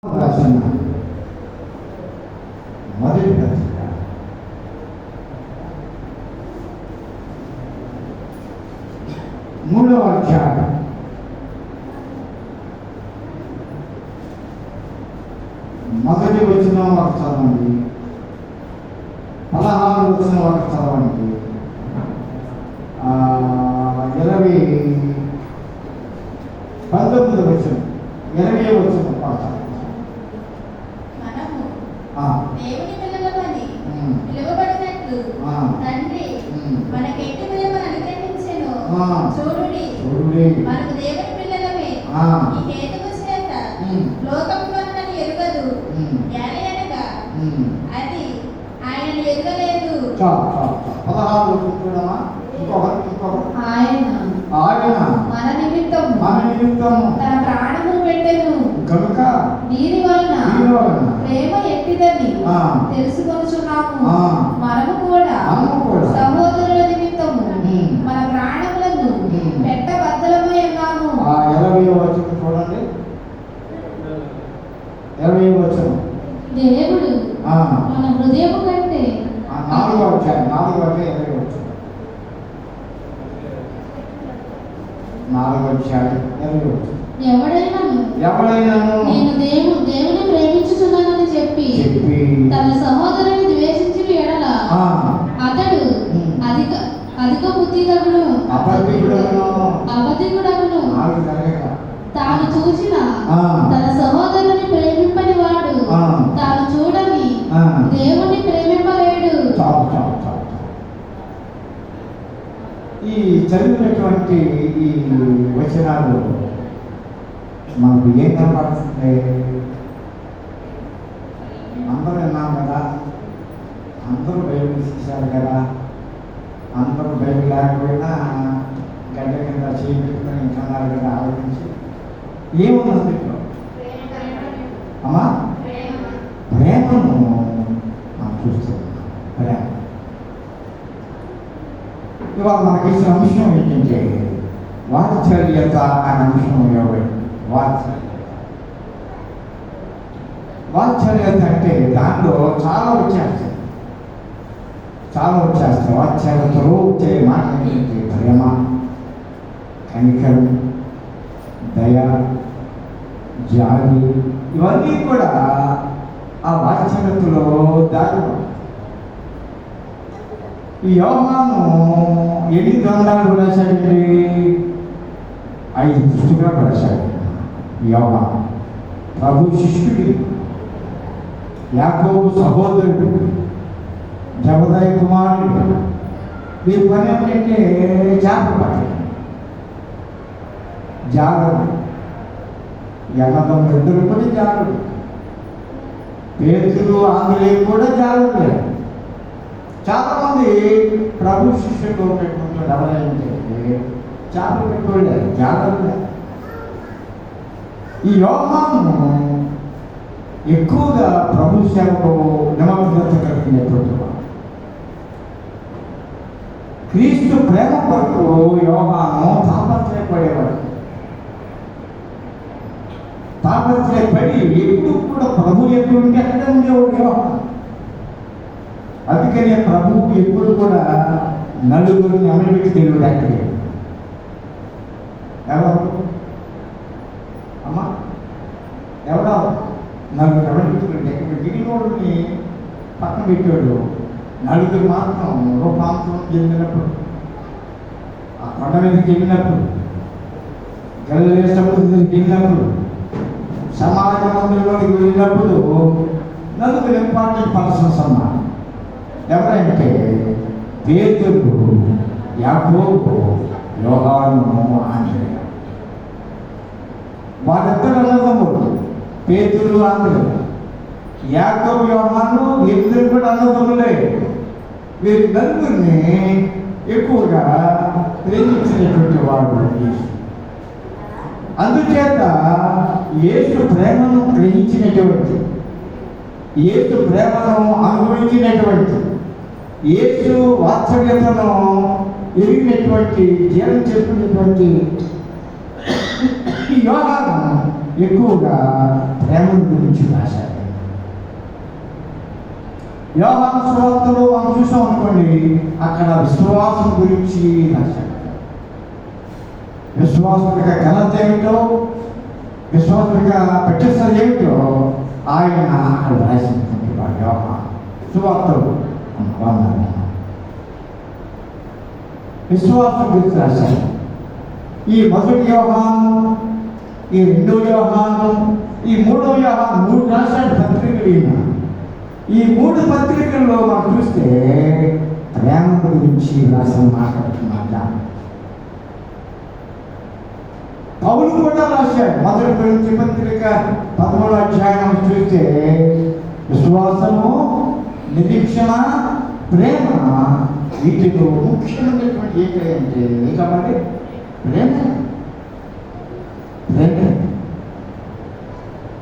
రాసిన మొదటి పత్రిక 3వ అధ్యాయం మొదటి వచనం ఒక చదవండి, 16 వచనం ఒక చదవండి, 19 వచనం 20 వచనం పాఠం. దేవుని పిల్లలమని పిలువబడినట్లు తండ్రి మనకెట్టి ప్రేమను అనుగ్రహించెను. చూడుడి మనకు దేవుని పిల్లలమే. ఈ హేతువు చేత లోకము మనల్ని ఎరుగదు, ఎలయనగా అది ఆయనను ఎరుగలేదు. 16 ఆయన మన నిమిత్తము తన ప్రాణమును పెట్టెను కనుక దీని వలన ప్రేమ ఎట్టిదని తెలుసుకొనుచున్నాము. మనము కూడా సహోదరుల నిమిత్తము మన ప్రాణములను పెట్టబద్దలమై ఉన్నాము. 20వ వచనం చూడండి, 20వ వచనం. దేవుడు మన హృదయము కంటే 4వ అధ్యాయం 20వ వచనం. 4వ అధ్యాయం 20వ వచనం. ఎవడైనాను నేను దేవుని ప్రేమించుచున్నానని చెప్పి తన సహోదరుని ద్వేషించిన ఎడల అతడు అధిక బుద్ధిగలను అబద్ధికుడగును. తాను చూసిన తన సహోదరుని ప్రేమింపని వాడు తాను చూడని దేవుని ప్రేమింపలేడు. ఈ చదివినటువంటి ఈ వచనాలు మనకు ఏం కనపడుతుంది? అందరూ విన్నాం కదా, అందరూ బైబిల్ తీశారు కదా, అందరూ బైబిల్ లేకపోయినా గడ్డ కింద చేయించుకొని ఇంకన్నారు కదా. ఆలోచించి ఏమున్నది అమ్మా? ప్రేమను మనం చూస్తున్నాం. ప్రేమ ఇవాళ మనకి ఇచ్చిన అంశం ఏంటంటే వాత్సల్యత అనే అంశం. వాత్సల్యత అంటే దాంట్లో చాలా వచ్చేస్తాయి. వాత్సల్యతలో వచ్చే మాట ఏంటంటే ప్రేమ, కనికరం, దయ, జాలి, ఇవన్నీ కూడా ఆ వాత్సల్యతలో దారి. ఈ యోహాను ఎన్ని గ్రంథాలు రాశాడండి? 5 పుస్తకాలు రాశాడు యోహాను. ప్రభు శిష్యుడి, యాకోబు సహోదరుడు, జబదయి కుమారుడు. వీరి పని ఏంటంటే చేపలు పట్టడం, జాగ్రత్త. అన్నదమ్ములు కూడా జాగ్రత్త. పేతురు ఆంగ్లేయులు కూడా జాగ్రత్త. చాలా మంది ప్రభు శిష్యులు పెట్టుకుంటారు. ఎవరైతే చేపలు పెట్టుకోలేదు, జాగ్రత్త. ఈ యోహాను ఎక్కువగా ప్రభు సేవకు నిమగ్నత కలిగినటువంటి వాడు. క్రీస్తు ప్రేమ కొరకు యోహాను తాపత్రయపడి ఎప్పుడు కూడా ప్రభు ఎప్పుడు ఉంటే అక్కడ ఉండేవాడు యోహాను. అందుకని ప్రభువు ఎప్పుడు కూడా నలుగురిని అమెరికి తెలియదు. అక్కడే ఎవరు అమ్మా? ఎవరో నలుగురు అమెరికి దిగినోడిని పక్కన పెట్టాడు. నలుగురు మాత్రం రూపాంతరం చెందినప్పుడు, ఆ కొండ మీదకి వెళ్ళినప్పుడు, గలిలయ సముద్రానికి వెళ్ళినప్పుడు, సమాజ మందిరంలోకి వెళ్ళినప్పుడు నలుగురు ఇంపార్టెంట్ పర్సన్స్ అన్నారు. ఎవరంటే పేతురు, యాకోబు, యోహాను, ఆంద్రేయ. వాళ్ళిద్దరు అన్నదమ్ములు, పేతురు, ఆంద్రేయ. యాకోబు, యోహాను ఇద్దరు కూడా అన్నదమ్ములే. వీరి నలుగురిని ఎక్కువగా ప్రేమించినటువంటి వాడు యేసు. అందుచేత యేసు ప్రేమను గ్రహించినటువంటి, యేసు ప్రేమను అనుభవించినటువంటి, యేసు వాత్సల్యతను ఎరిగినటువంటి, జీవనం చెప్పినటువంటి యోహాను ఎక్కువగా ప్రేమ గురించి రాశారు. యోహాను సువార్తలో మనం చూసాం అనుకోండి, అక్కడ విశ్వాసం గురించి రాశాడు. విశ్వాసుడిగా ఘనత ఏమిటో, విశ్వాసుడిగా ప్రత్యక్షత ఏమిటో ఆయన అక్కడ రాసినటువంటి వాడు యోహాను సువార్తలు విశ్వాసం గురించి రాశాడు. ఈ మొదటి యోహాను, ఈ రెండో యోహాను, ఈ మూడో యోహాను 3 రాశాడు పత్రికలు. ఈయన ఈ 3 పత్రికల్లో మనం చూస్తే ప్రేమ గురించి రాసిన మాట్లాడుతున్నమాట. పౌలు కూడా రాశాడు. మొదటి కొరింథీ పత్రిక 13వ అధ్యాయం చూస్తే విశ్వాసము, నిరీక్షణ, ప్రేమ, వీటిలో ముఖ్యమైనటువంటి ఏంటంటే కాబట్టి ప్రేమ.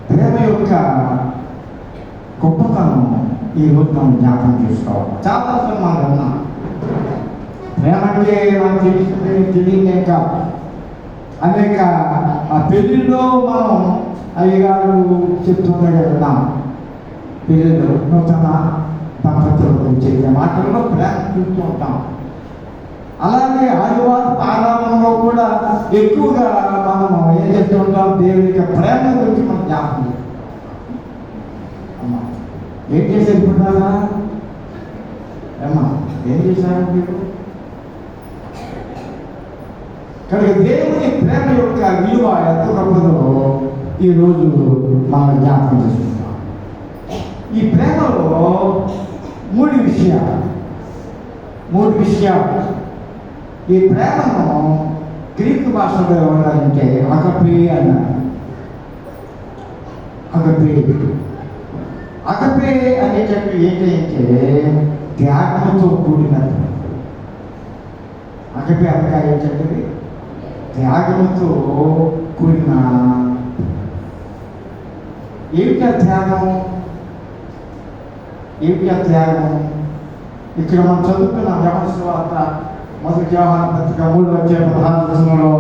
ప్రేమ యొక్క గొప్పతనం ఈరోజు మనం జ్ఞాపకం చేసుకోవాలి. చాలా మనం ఉన్నాం. ప్రేమ అంటే మనకు తెలియదే కాదు. అనేక పెళ్ళిళ్ళలో మనం అయ్యగారు చెప్తుండగా విన్నాం. పెళ్ళిళ్ళు నూతన దంపతులకు చెప్పే మాటల్లో ప్రేమ చూస్తూ ఉంటాం. అలాగే ఆరాధనలో కూడా ఎక్కువగా మనం ఏం చేస్తూ ఉంటాం, దేవుని యొక్క ప్రేమ గురించి మనం జ్ఞాపకం చేస్తాం. అమ్మా ఏం చేసేది పుట్టారా? అమ్మా ఏం చేశారు మీరు? కనుక దేవుని ప్రేమ యొక్క విలువ ఎంత గొప్పదో ఈరోజు మనం జ్ఞాపకం చేసుకుంటాం. ఈ ప్రేమలో 3 విషయాలు. ఈ ప్రేమను గ్రీకు భాషలో ఏమన్నారంటే అగపే అన్నారు. అగపే అనేటప్పుడు ఏంటంటే త్యాగంతో కూడినది. అగపే అనగా ఏంటంటే త్యాగంతో కూడిన. ఏమిటా త్యాగం? ఇక్కడ మనం చదువుతున్నాం యోహాను సువార్త మొదటి యోహాను పత్రిక 3వ అధ్యాయం 16వ వచనంలో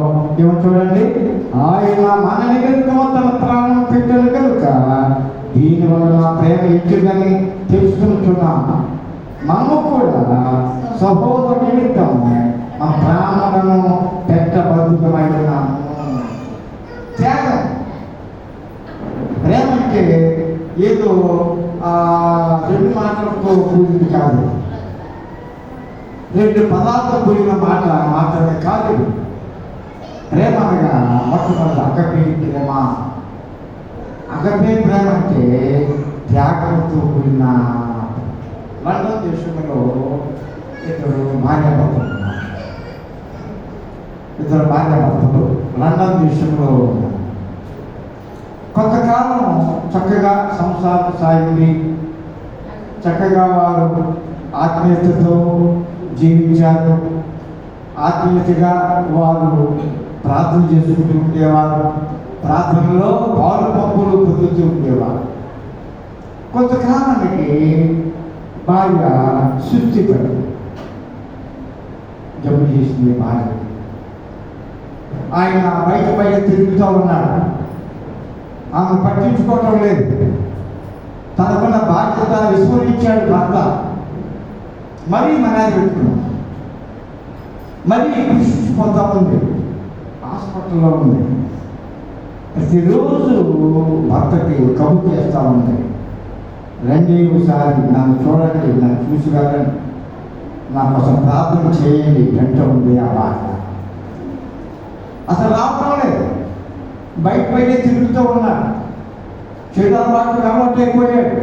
ఏమో చూడండి. ఆయన మనని కనుక తన ప్రాణం పెట్టను కనుక దీనివల్ల ప్రేమ ఇచ్చిందని తెలుసుకుంటున్నాం. మనము కూడా సహోదరు నిమిత్తం ఆ ప్రాణములను పెట్టబద్ధమైనాము. త్యాగం. ప్రేమ అంటే ఏదో 2 మాటలతో కూడింది కాదు, 2 పదాలతో కూడిన మాటలే కాదు. ప్రేమ అనగా మొట్టమొదటి అగపే ప్రేమ. అగపే ప్రేమ అంటే త్యాగంతో కూడిన. లండన్ దేశంలో 2 భార్యాభర్తలు లండన్ దేశంలో కొంతకాలం చక్కగా సంసారం సాగింది. చక్కగా వారు ఆత్మీయతతో జీవించారు. ఆత్మీయతగా వారు ప్రార్థన చేసుకుంటూ ఉండేవారు. ప్రార్థనలో పాలు పంపులు పొందుతూ ఉండేవారు. కొంతకాలానికి భార్య సృష్టిపడి జబ్బు చేసింది భార్య. ఆయన బయట తిరుగుతూ ఉన్నాడు. ఆమె పట్టించుకోవటం లేదు. తనకున్న బాధ్యత విస్మరించాడు భర్త. మరీ మనాది పెట్టుకున్నాడు. మరీ కృషించిపోతా ఉంది. హాస్పిటల్లో ఉంది. ప్రతిరోజు భర్తకి కబుర్ చేస్తూ ఉంది. రండి ఒకసారి నన్ను చూడండి, నన్ను చూసి వెళ్ళండి, నా కోసం ప్రార్థన చేయండి అంటూ ఉంది ఆ బాధ. అసలు రావటం లేదు. బయట తిరుగుతూ ఉన్నాడు. చేతుల బాటకు అలవాటు అయిపోయాడు.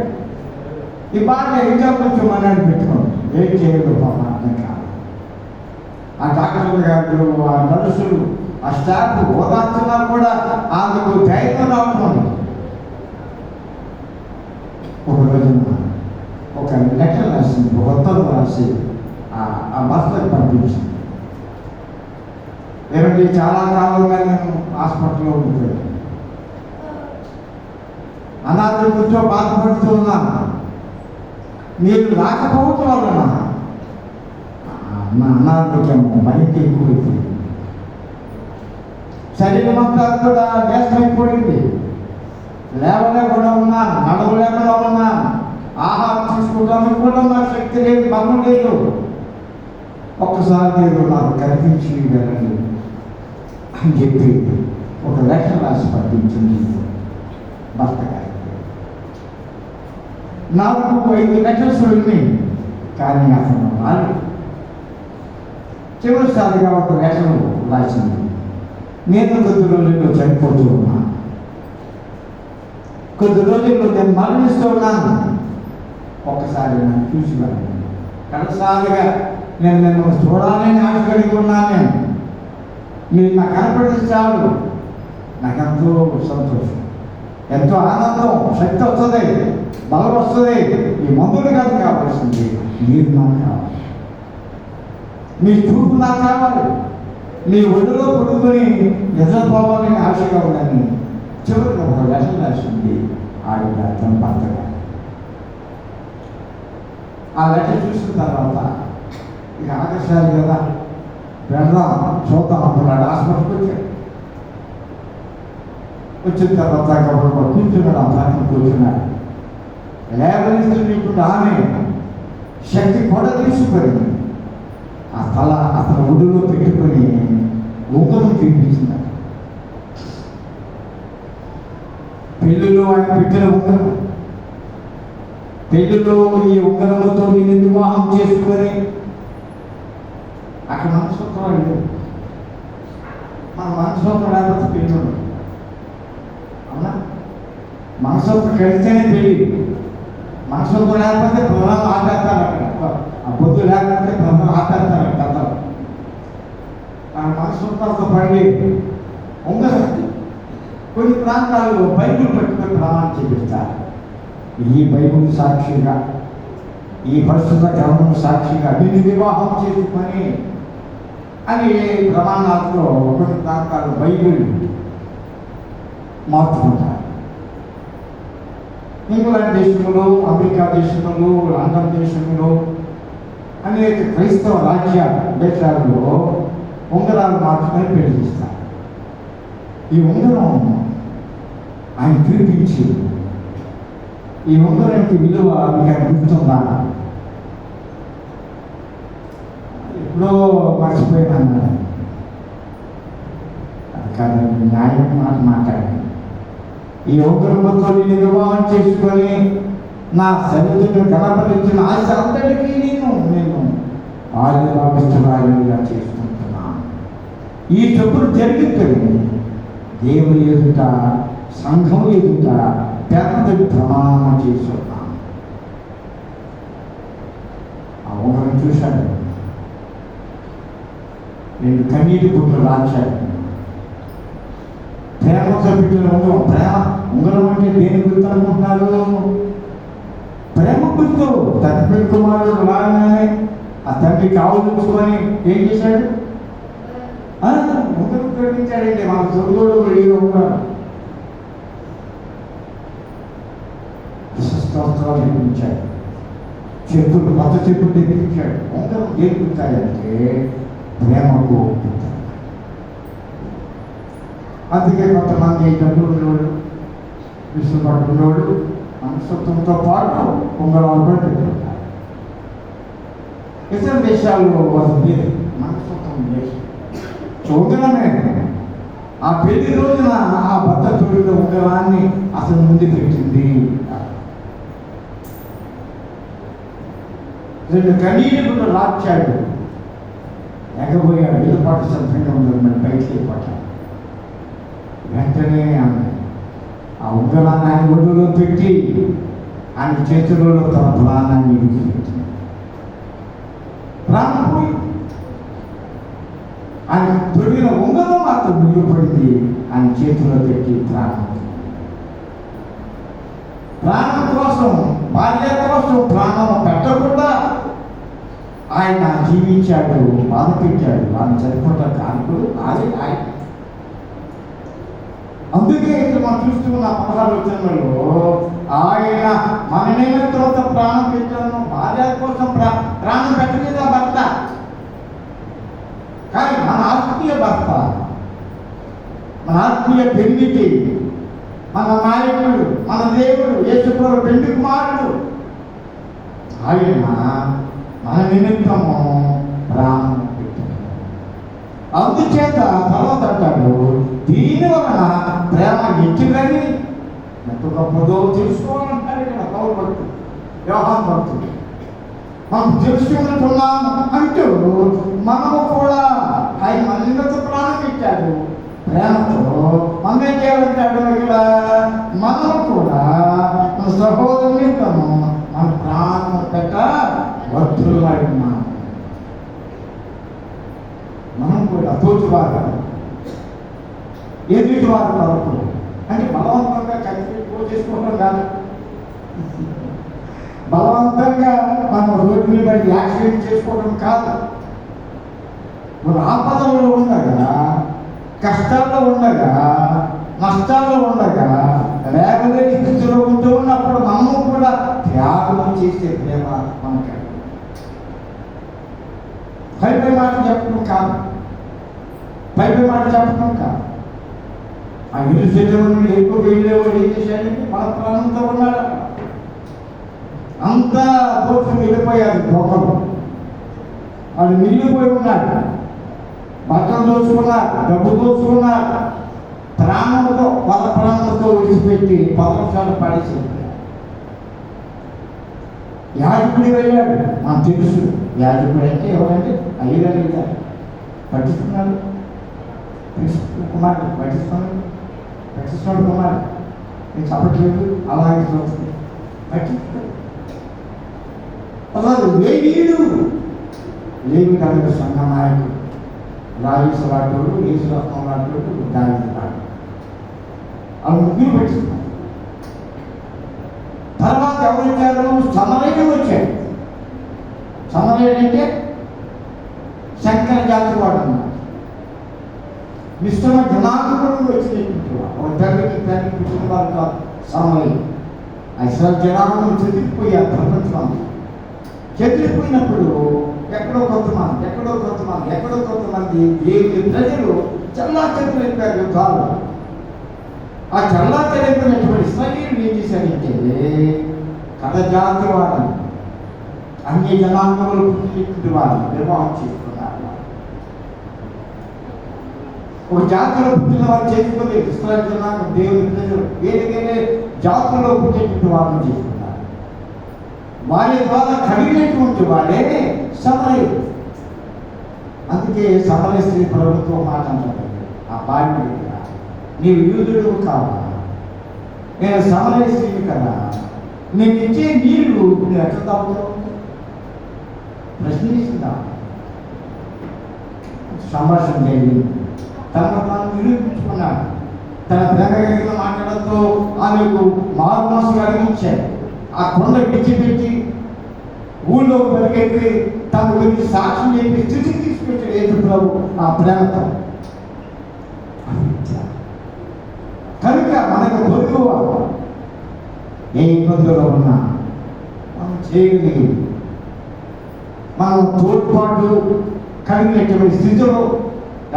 ఈ బాధ ఇంకా కొంచెం మనాన్ని పెట్టుకోండి. ఏం చేయదు పాప అర్థం కాదు. ఆ డాక్టర్లు గారు, ఆ నర్సులు, ఆ స్టాఫ్ ఓదార్చున్నా కూడా ఆమెకు ధైర్యం రావటం. ఒక రోజున ఒక లెటర్ రాసింది, ఒక ఉత్తరం రాసి ఆ భర్తకు పంపించింది. ఏమంటే చాలా కాలంగా నేను హాస్పిటల్లో ఉండిపోయాను. అనాథుల గురించో బాధపడుతూ ఉన్నాను. మీరు రాకపోవటం వలన నా అనారోగ్యము మరింత ఎక్కువైపోయింది. శరీరం అంతా కూడా వ్యస్తమైపోయింది. లేవలేకుండా ఉన్నాను, నడవలేకుండా ఉన్నాను, ఆహారం తీసుకోవడానికి కూడా నాకు శక్తి లేదు, బలం లేదు. ఒక్కసారి మీరు నాకు కనిపించి వెళ్ళండి అని చెప్పి ఒక లెటర్ రాసి పంపించింది భర్త గారికి. 4-5 లెటర్స్ వెళ్ళి కానీ అతను రాలేదు. చివరిసారిగా ఒక లెటర్ రాసింది, నేను కొద్ది రోజుల్లో చనిపోతూ ఉన్నాను, కొద్ది రోజుల్లో నేను మరణిస్తూ ఉన్నాను, ఒక్కసారి నన్ను చూసి వెళ్ళండి. కడసారిగా నేను చూడాలని ఆశ కలిగి ఉన్నాను. నేను మీరు నాకు కనపడితే చాలు, నాకెంతో సంతోషం, ఎంతో ఆనందం, శక్తి వస్తుంది, బలం వస్తుంది. ఈ మందులు కాదు కావాల్సింది, మీరు నాకు కావాలి, మీ చూపు నాకు కావాలి, మీ ఒడిలో పడుకొని నిద్రపోవాలని ఆశగా ఉందని చివరికి ఒక లెటర్ రాసింది ఆవిడ తన భర్తగా. ఆ లెటర్ చూసిన తర్వాత ఇక ఆకర్షాలు కదా, వెళ్దాం చూద్దాం అనుకున్నాడు. హాస్పిటల్కి వచ్చాడు. వచ్చిన తర్వాత కూర్చున్నాడు, ఆ పక్కన కూర్చున్నాడు. లేవలిస్తున్నప్పుడు ఆమె శక్తి కూడా తీసుకుపోయింది. ఆ తల అతను ఒడిలో పెట్టుకొని ఉంగరం చూపించింది. పెళ్ళిలో ఆయన పెట్టిన ఉంగరం, పెళ్ళిలో ఈ ఉంగరంతో నేను వివాహం చేసుకొని అక్కడ మనస్తత్వం లేదు. మన మనస్తత్వం లేకపోతే పెళ్ళి ఉండదు. అవునా? మనస్తత్వం కలిస్తేనే పెళ్ళి, మనస్తత్వం లేకపోతే బృహం ఆపేస్తారు. అక్కడ ఆ పొద్దు లేకపోతే బృహం ఆపేస్తారు కథలు. ఆ మనస్తత్వంతో పడి ఉంగరం కొన్ని ప్రాంతాల్లో బైబిల్ పట్టుకొని ప్రమాణం చేపిస్తారు. ఈ బైబిల్ సాక్షిగా, ఈ పరిశుద్ధ గ్రంథం సాక్షిగా దీన్ని వివాహం చేసుకొని అని ప్రమాణాలతో కొన్ని ప్రాంతాలు బైబిల్ మార్చుకుంటారు. ఇంగ్లాండ్ దేశంలో, అమెరికా దేశంలో, లండన్ దేశంలో, అనేక క్రైస్తవ రాజ్య దేశాల్లో ఉంగరాలు మార్చుకొని పెళ్లి చేస్తారు. ఈ ఉంగరం ఆయన చూపించి, ఈ ఉంగరానికి విలువ మీకు గుర్తుందా? ఎప్పుడో మర్చిపోయినా కానీ న్యాయం మాట మాట్లాడాను. ఈ ఉంగరంతో నేను వివాహం చేసుకొని నా సరిహద్దును కనపరించిన ఆశ అంతటికీ నేను ఆశీర్వాదిస్తున్నా చేసుకుంటున్నాను. ఈ చెప్పులు జరిగిపోయింది. దేవుని ఎదుట, సంఘం ఎదుట పెద్ద ప్రమాణం చేస్తున్నాను. ఆ ఉంగరం చూశాడు, 2 కన్నీటి పుట్లు రాశాడు. ప్రేమతో పెట్టిన ఉంగరం. ఉంగరం అంటే దేని గుర్తు అనుకుంటున్నారు? ప్రేమ గుర్తు. తండ్రి కుమారుడు రాగానే ఆ తండ్రి కావలించుకొని ఏం చేశాడు? ఉంగరం తొలగించాడండి. మన తొమ్మిదోడు ఉంగరం స్తోత్రాలు తెప్పించాడు. చెప్పులు, కొత్త చెప్పులు తెప్పించాడు. ఉంగరం ఏం గుర్తాయంటే ప్రేమకు. అందుకే కొంతమంది డబ్బులు ఉన్నోడు, విసులుబాటు ఉన్నోడు మనస్తత్వంతో పాటు ఉంగరాలు కూడా పెట్టుకుంటారు. ఇతర దేశాల్లో వాళ్ళు లేదు, మనస్తత్వం లేదు. ఉంగరమే. ఆ పెళ్లి రోజున ఆ భర్త తొడిగిన ఉంగరాన్ని అతను ముందు పెట్టింది. 2 కన్నీళ్ళు కూడా రాచాడు. ఎగబోయాడు. ఎదుపాటు సిద్ధంగా ఉండదు, మరి బయటికి వెళ్ళిపోతాడు. వెంటనే ఆ ఉంగరాన్ని ఆయన ఒడిలో పెట్టి ఆయన చేతులలో తన ప్రాణాన్ని విడిచిపెట్టింది. ప్రాణం పోయి ఆయన తొడిగిన ఉంగరం మాత్రం మిగిలిపడింది. ఆయన చేతిలో పెట్టి ప్రాణం కోసం, భార్య కోసం ప్రాణం పెట్టకుండా ఆయన జీవించాడు, బాధ పెట్టాడు. ఆయన చనిపోతాడు కానుకలు ఆయన. అందుకే ఇక్కడ మనం చూస్తున్న 16వ వచనంలో ఆయన మన నిమిత్తం ప్రాణం పెట్టాను. భార్య కోసం ప్రాణం పెట్టలేదా భర్త? కానీ మన ఆత్మీయ భర్త, మన ఆత్మీయ పెళ్లికి, మన నాయకుడు, మన దేవుడు, యేసుప్రభు పెళ్లి కుమారుడు. ఆయన మన నిమిత్తము ప్రాణం పెట్టాడు. అందుచేత తర్వాత అంటాడు, దీని వలన ప్రేమ ఎత్తులని ఎంత గొప్పదో తెలుసుకోవాలంటారు ఇక్కడ పౌలు భక్తుడు, యోహాను భక్తుడు. మనం తెలుసుకుంటున్నాం అంటూ మనము కూడా ఆయన మన నిమిత్తం ప్రాణం పెట్టాడు. ప్రేమతో మనం ఏం చేయాలంటాడు ఇక్కడ, మనము కూడా మన సహోదరుని మన ప్రాణం పెట్ట వద్దులు ఉన్నాం. మనం కూడా తోచువారు ఎదుటివారు వరకు అంటే బలవంతంగా కలిసి చేసుకోవడం కాదు, బలవంతంగా మనం రోడ్డు మీద యాక్సిడెంట్ చేసుకోవడం కాదు. మన ఆపదలో ఉండగా, కష్టాల్లో ఉండగా, నష్టాల్లో ఉండగా, లేకపోతే స్థితిలో ఉంటూ ఉన్నప్పుడు మనము కూడా త్యాగం చేసే ప్రేమ మనకి. పైపై మాట చెప్పడం కాదు, పైపై మాట చెప్పడం కాదు. ఆ ఇల్లు చెల్లెవాడు ఎక్కువ వెళ్ళేవాడు ఏం చేశాడంటే మన ప్రాణంతో ఉన్నాడు. అంతా దోషం వెళ్ళిపోయాడు, దోషం వాళ్ళు మిగిలిపోయి ఉన్నాడు. బట్టలు దోచుకున్నారు, డబ్బు దోచుకున్నారు, ప్రాణంతో పద ప్రాణంతో విడిచిపెట్టి పదవసాలు పడేసి యాజకుడి వెళ్ళాడు. మనకు తెలుసు యాజకుడు అంటే ఎవరంటే అయ్యగారు వెళ్ళారు, పట్టిస్తున్నాడు కుమారుడు, పట్టిస్తున్నాడు కుమారుడు. నేను చెప్పట్లేదు, అలాగే చూస్తుంది పట్టిస్తున్నాడు. అసలు లేవీడు కనుక సంఘ నాయకుడు, రాజేశ రాటోడు, యేసురత్నం రాటోడు, దావీదు రాటోడు, వాళ్ళు ముగ్గురు పట్టిస్తున్నారు. తర్వాత ఎవరు వచ్చారు? సమరయుడు వచ్చాడు. సమరయుడు అంటే శంకర జాతి వాడు అన్నారు. మిశ్రమ జనాంగంలో వచ్చినటువంటి వాడు, తండ్రికి పుట్టిన వారు కాదు సమరయుడు. అసలు జనాంగం చెదిరిపోయారు, ప్రపంచం చెదిరిపోయినప్పుడు ఎక్కడో కొంతమంది దేవుని ప్రజలు చల్లాచెదరైపోయారు యుద్ధాలు. ఆ చల్లాచెదరైపోయినటువంటి ఇశ్రాయేలు ఏం చేశారంటే కథజాతి వారు, అన్య జనాంగంలో పుట్టినటువంటి వారు నిర్వాహం చేసుకున్నారు. ఒక జాతిలో పుట్టిన వారు చేసుకుని ఇశ్రాయేలు జనాంగం దేవుని ప్రజలు వేరే జాతుల్లో పుట్టినటువంటి వారిని చేసుకున్నారు. వారి ద్వారా కలిగినటువంటి వాడే సమరయుడు. అందుకే సమరయ స్త్రీ ప్రభుత్వం మాట అంటారు, ఆ భార్య నీవు యూదుడు కావా, నేను సమరయ స్త్రీని కదా, నేను ఇచ్చే నీళ్లు నువ్వు ఎట్లా తాగుతావు ప్రశ్నిస్తుందా. సంభాషణ జరిగింది, తనకు తాను నిరూపించుకున్నాడు. తన ప్రేమ మాట్లాడంతో ఆమెకు మారు మనసు కలిగించాడు. ఆ కొండ విడిచిపెట్టి ఊళ్ళో పరిగెత్తి తన గురించి సాక్ష్యం చెప్పి స్థితికి తీసుకొచ్చాడు యేసు ప్రభు ఆ ప్రేమతో. కనుక మనకు దొరుకువ ఏ ఇబ్బందులో ఉన్నా మనం చేయగలిగి మనం తోడ్పాటు కలిగినటువంటి స్థితిలో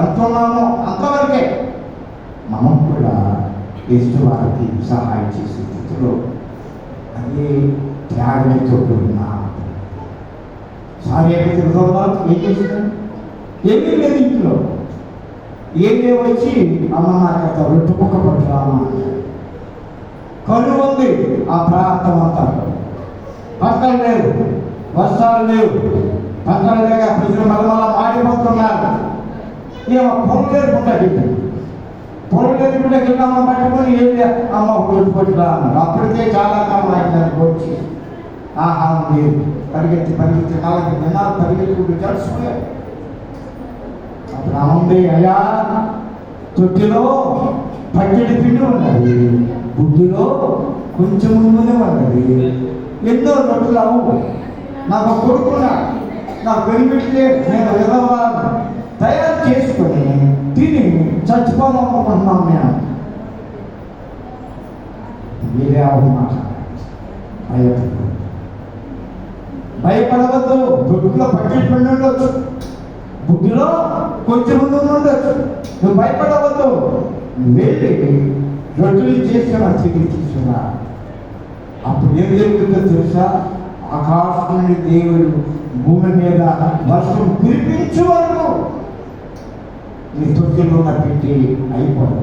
ఎంత ఉన్నామో అంతవరకే మనం కూడా యేసు వారికి సహాయం చేసే స్థితిలో అదే త్యాగంతో కూడిన సార్యపతి ఏం చేసింది? ఏమీ లేదు ఇంట్లో. ఏమే వచ్చి అమ్మ నాకు రొట్టె ముక్క పట్టురామా కరువు ఉంది. ఆ ప్రాంతం అంతా పంటలు లేవు, వర్షాలు లేవు, పంటలు లేక ప్రజలు మళ్ళీ మాడిపోతున్నారు. ఏమో పొలం లేకుండా పొలం లేకుండా గిన్నమ్మ పట్టుకొని ఏంటి అమ్మ రొట్టె పట్టురా అన్నారు. అప్పటికే చాలా కాలం అయిందని వచ్చి ఆహారం లేదు, పరిగెత్తి 4 దినాలు పరిగెత్తుకుంటూ జరుచుకోలేదు. అప్పుడు అమ్మంది, అయ్యా తొట్టిలో పచ్చడి పిండి ఉన్నది, బుద్ధిలో కొంచెం ముందునే ఉన్నది, ఎన్నో రొట్టెలు అవ్వు, నాకు కొడుకున్నా, నాకు బెనిఫిట్లే, నేను విధవాన్ని తయారు చేసుకొని తిని చచ్చిపోవాలనుకుంటున్నాను. నేను మీరే మాట భయపడవద్దు. బుద్ధిలో పచ్చడి పిండి ఉండొచ్చు, బుద్ధిలో కొంచెం ముందు ఉండొచ్చు, నువ్వు భయపడవద్దు. వెళ్ళి రొట్టెలు చేసిన స్థితి తీసుకురా. అప్పుడు ఏం జరుగుతుందో తెలుసా? ఆకాశం నుండి దేవుడు భూమి మీద వర్షం కురిపించే వరకు నీ తొట్టిలో ఉన్న పెట్టి అయిపోదు,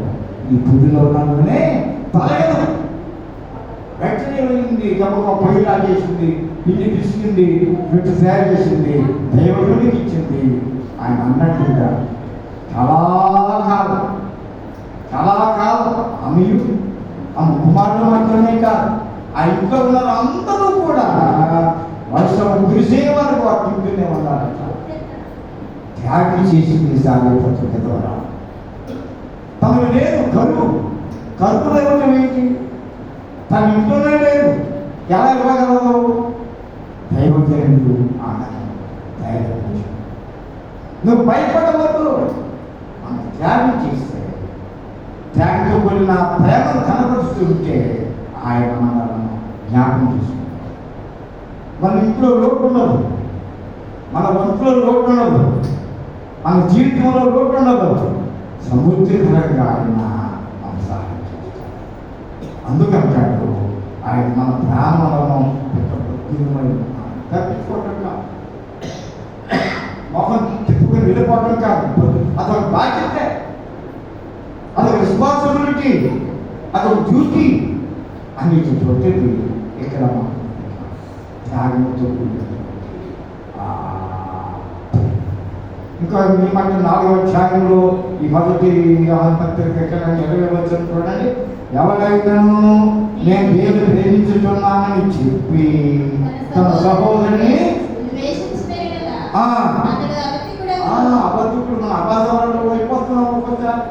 ఈ పుదిలో ఉన్ననే తలగదు. వెంటనే వెళ్ళింది, గమక పొయ్యిలా చేసింది, ఇల్లు పిసికింది, రొట్టె తయారు చేసింది, దేవుడికి ఇచ్చింది. ఆయన అన్నట్టుగా చాలా కాలం ఆమె కుమారుడు మాత్రమే కాదు, ఆ ఇంట్లో ఉన్న అందరూ కూడా వర్షం కురిసే వరకు ఆ ఇంట్లోనే ఉన్నారట. త్యాగం చేసింది సాగిపోతుంది ద్వారా. తనకు లేదు కరువులో ఇవ్వటం ఏంటి? తన ఇంట్లోనే లేదు, ఎలా ఇవ్వగలదు? దైవజనుడు ఆనందం ధైర్యం. నువ్వు భయపడవద్దు, మనం త్యాగం చేస్తే, త్యాగంతో కూడిన ప్రేమను కనపరుస్తూ ఉంటే ఆయన మనలను జ్ఞాపకం చేసుకుంటాం. మన ఇంట్లో లోటు ఉండదు, మన ఒంట్లో లోటు ఉండదు, మన జీవితంలో లోటు ఉండదు. సమృద్ధికరంగా ఆయన మన సహాయం చేస్తారు. అందుకంటాడు ఆయన మన ప్రాణాలను తప్పించుకోవటం కాదు, మొహం తిప్పుకొని వెళ్ళిపోవటం కాదు. అదొక బాధ్యత, అదొక రెస్పాన్సిబిలిటీ, అదొక డ్యూటీ అన్నిటితోటి ఇక్కడ త్యాగంతో ఇంకా మీ మాట 4వ అధ్యాయంలో ఈ మొదటి పత్రిక ఎక్కడ 20వ వచనం చూడండి. ఎవరైనాను నేను దేవుని ప్రేమించుతున్నానని చెప్పి తన సహోదరుని అబద్ధుడు, మన అబద్ధాలలో అయిపోతున్నాం. ఒక్కొక్కసారి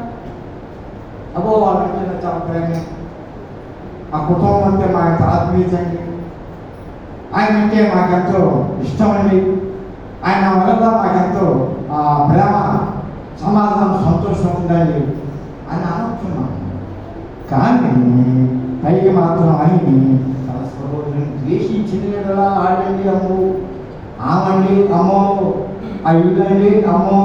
అబ్బో వాళ్ళంటే నాకు చాలా ప్రేమ, ఆ కుటుంబం అంటే మా యొక్క ఆత్మీయతండి, ఆయన అంటే మాకెంతో ఇష్టమండి, ఆయన వల్ల మాకెంతో ప్రేమ, సమాధానం, సంతోషం ఉండాలి అని అనుకుంటున్నాం. కానీ పైకి మాత్రం అని తన సహోదరుని ద్వేషించిన ఆడండి అమ్మో, ఆమండి అమ్మో, ఆ ఇల్లండి అమ్మో,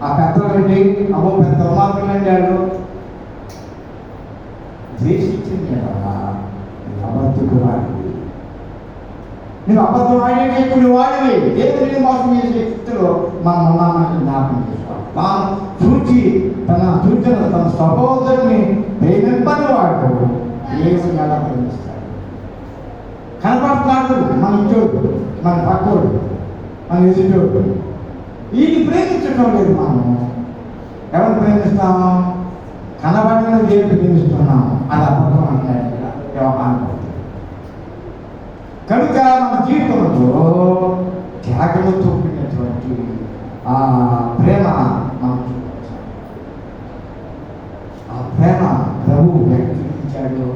ఆ పెద్దలండి అమ్మో, పెద్ద దుర్మార్గులండి వాళ్ళు ద్వేషించింది కదా. అబద్ధకు వాడి, నువ్వు అబద్ధం ఆడేటట్టు నువ్వు వాడివి. దేవుడిని మోసం చేసే స్థితిలో మనం ఉన్నామని జ్ఞాపకం చేసుకోవాలి. తాను చూచిన తన సహోదరుని ప్రేమింపని వాడు దేవుడు ఎలా ప్రేమిస్తాడు? కనపడుతున్నాడు మన ఇంటోడు, మన పక్కోడు, మన ఎదుటోడు. వీటిని ప్రేమించడం లేదు. మనం ఎవరు ప్రేమిస్తాం? కనబడిన దేవుడు ప్రేమిస్తున్నాం. అది అబద్ధం అంటాడు వ్యవహారం. కనుక మన జీవితంలో త్యాగంతో కూడినటువంటి ఆ ప్రేమ మనం చూడవచ్చు. ఆ ప్రేమ ప్రభువు చూపించాడు,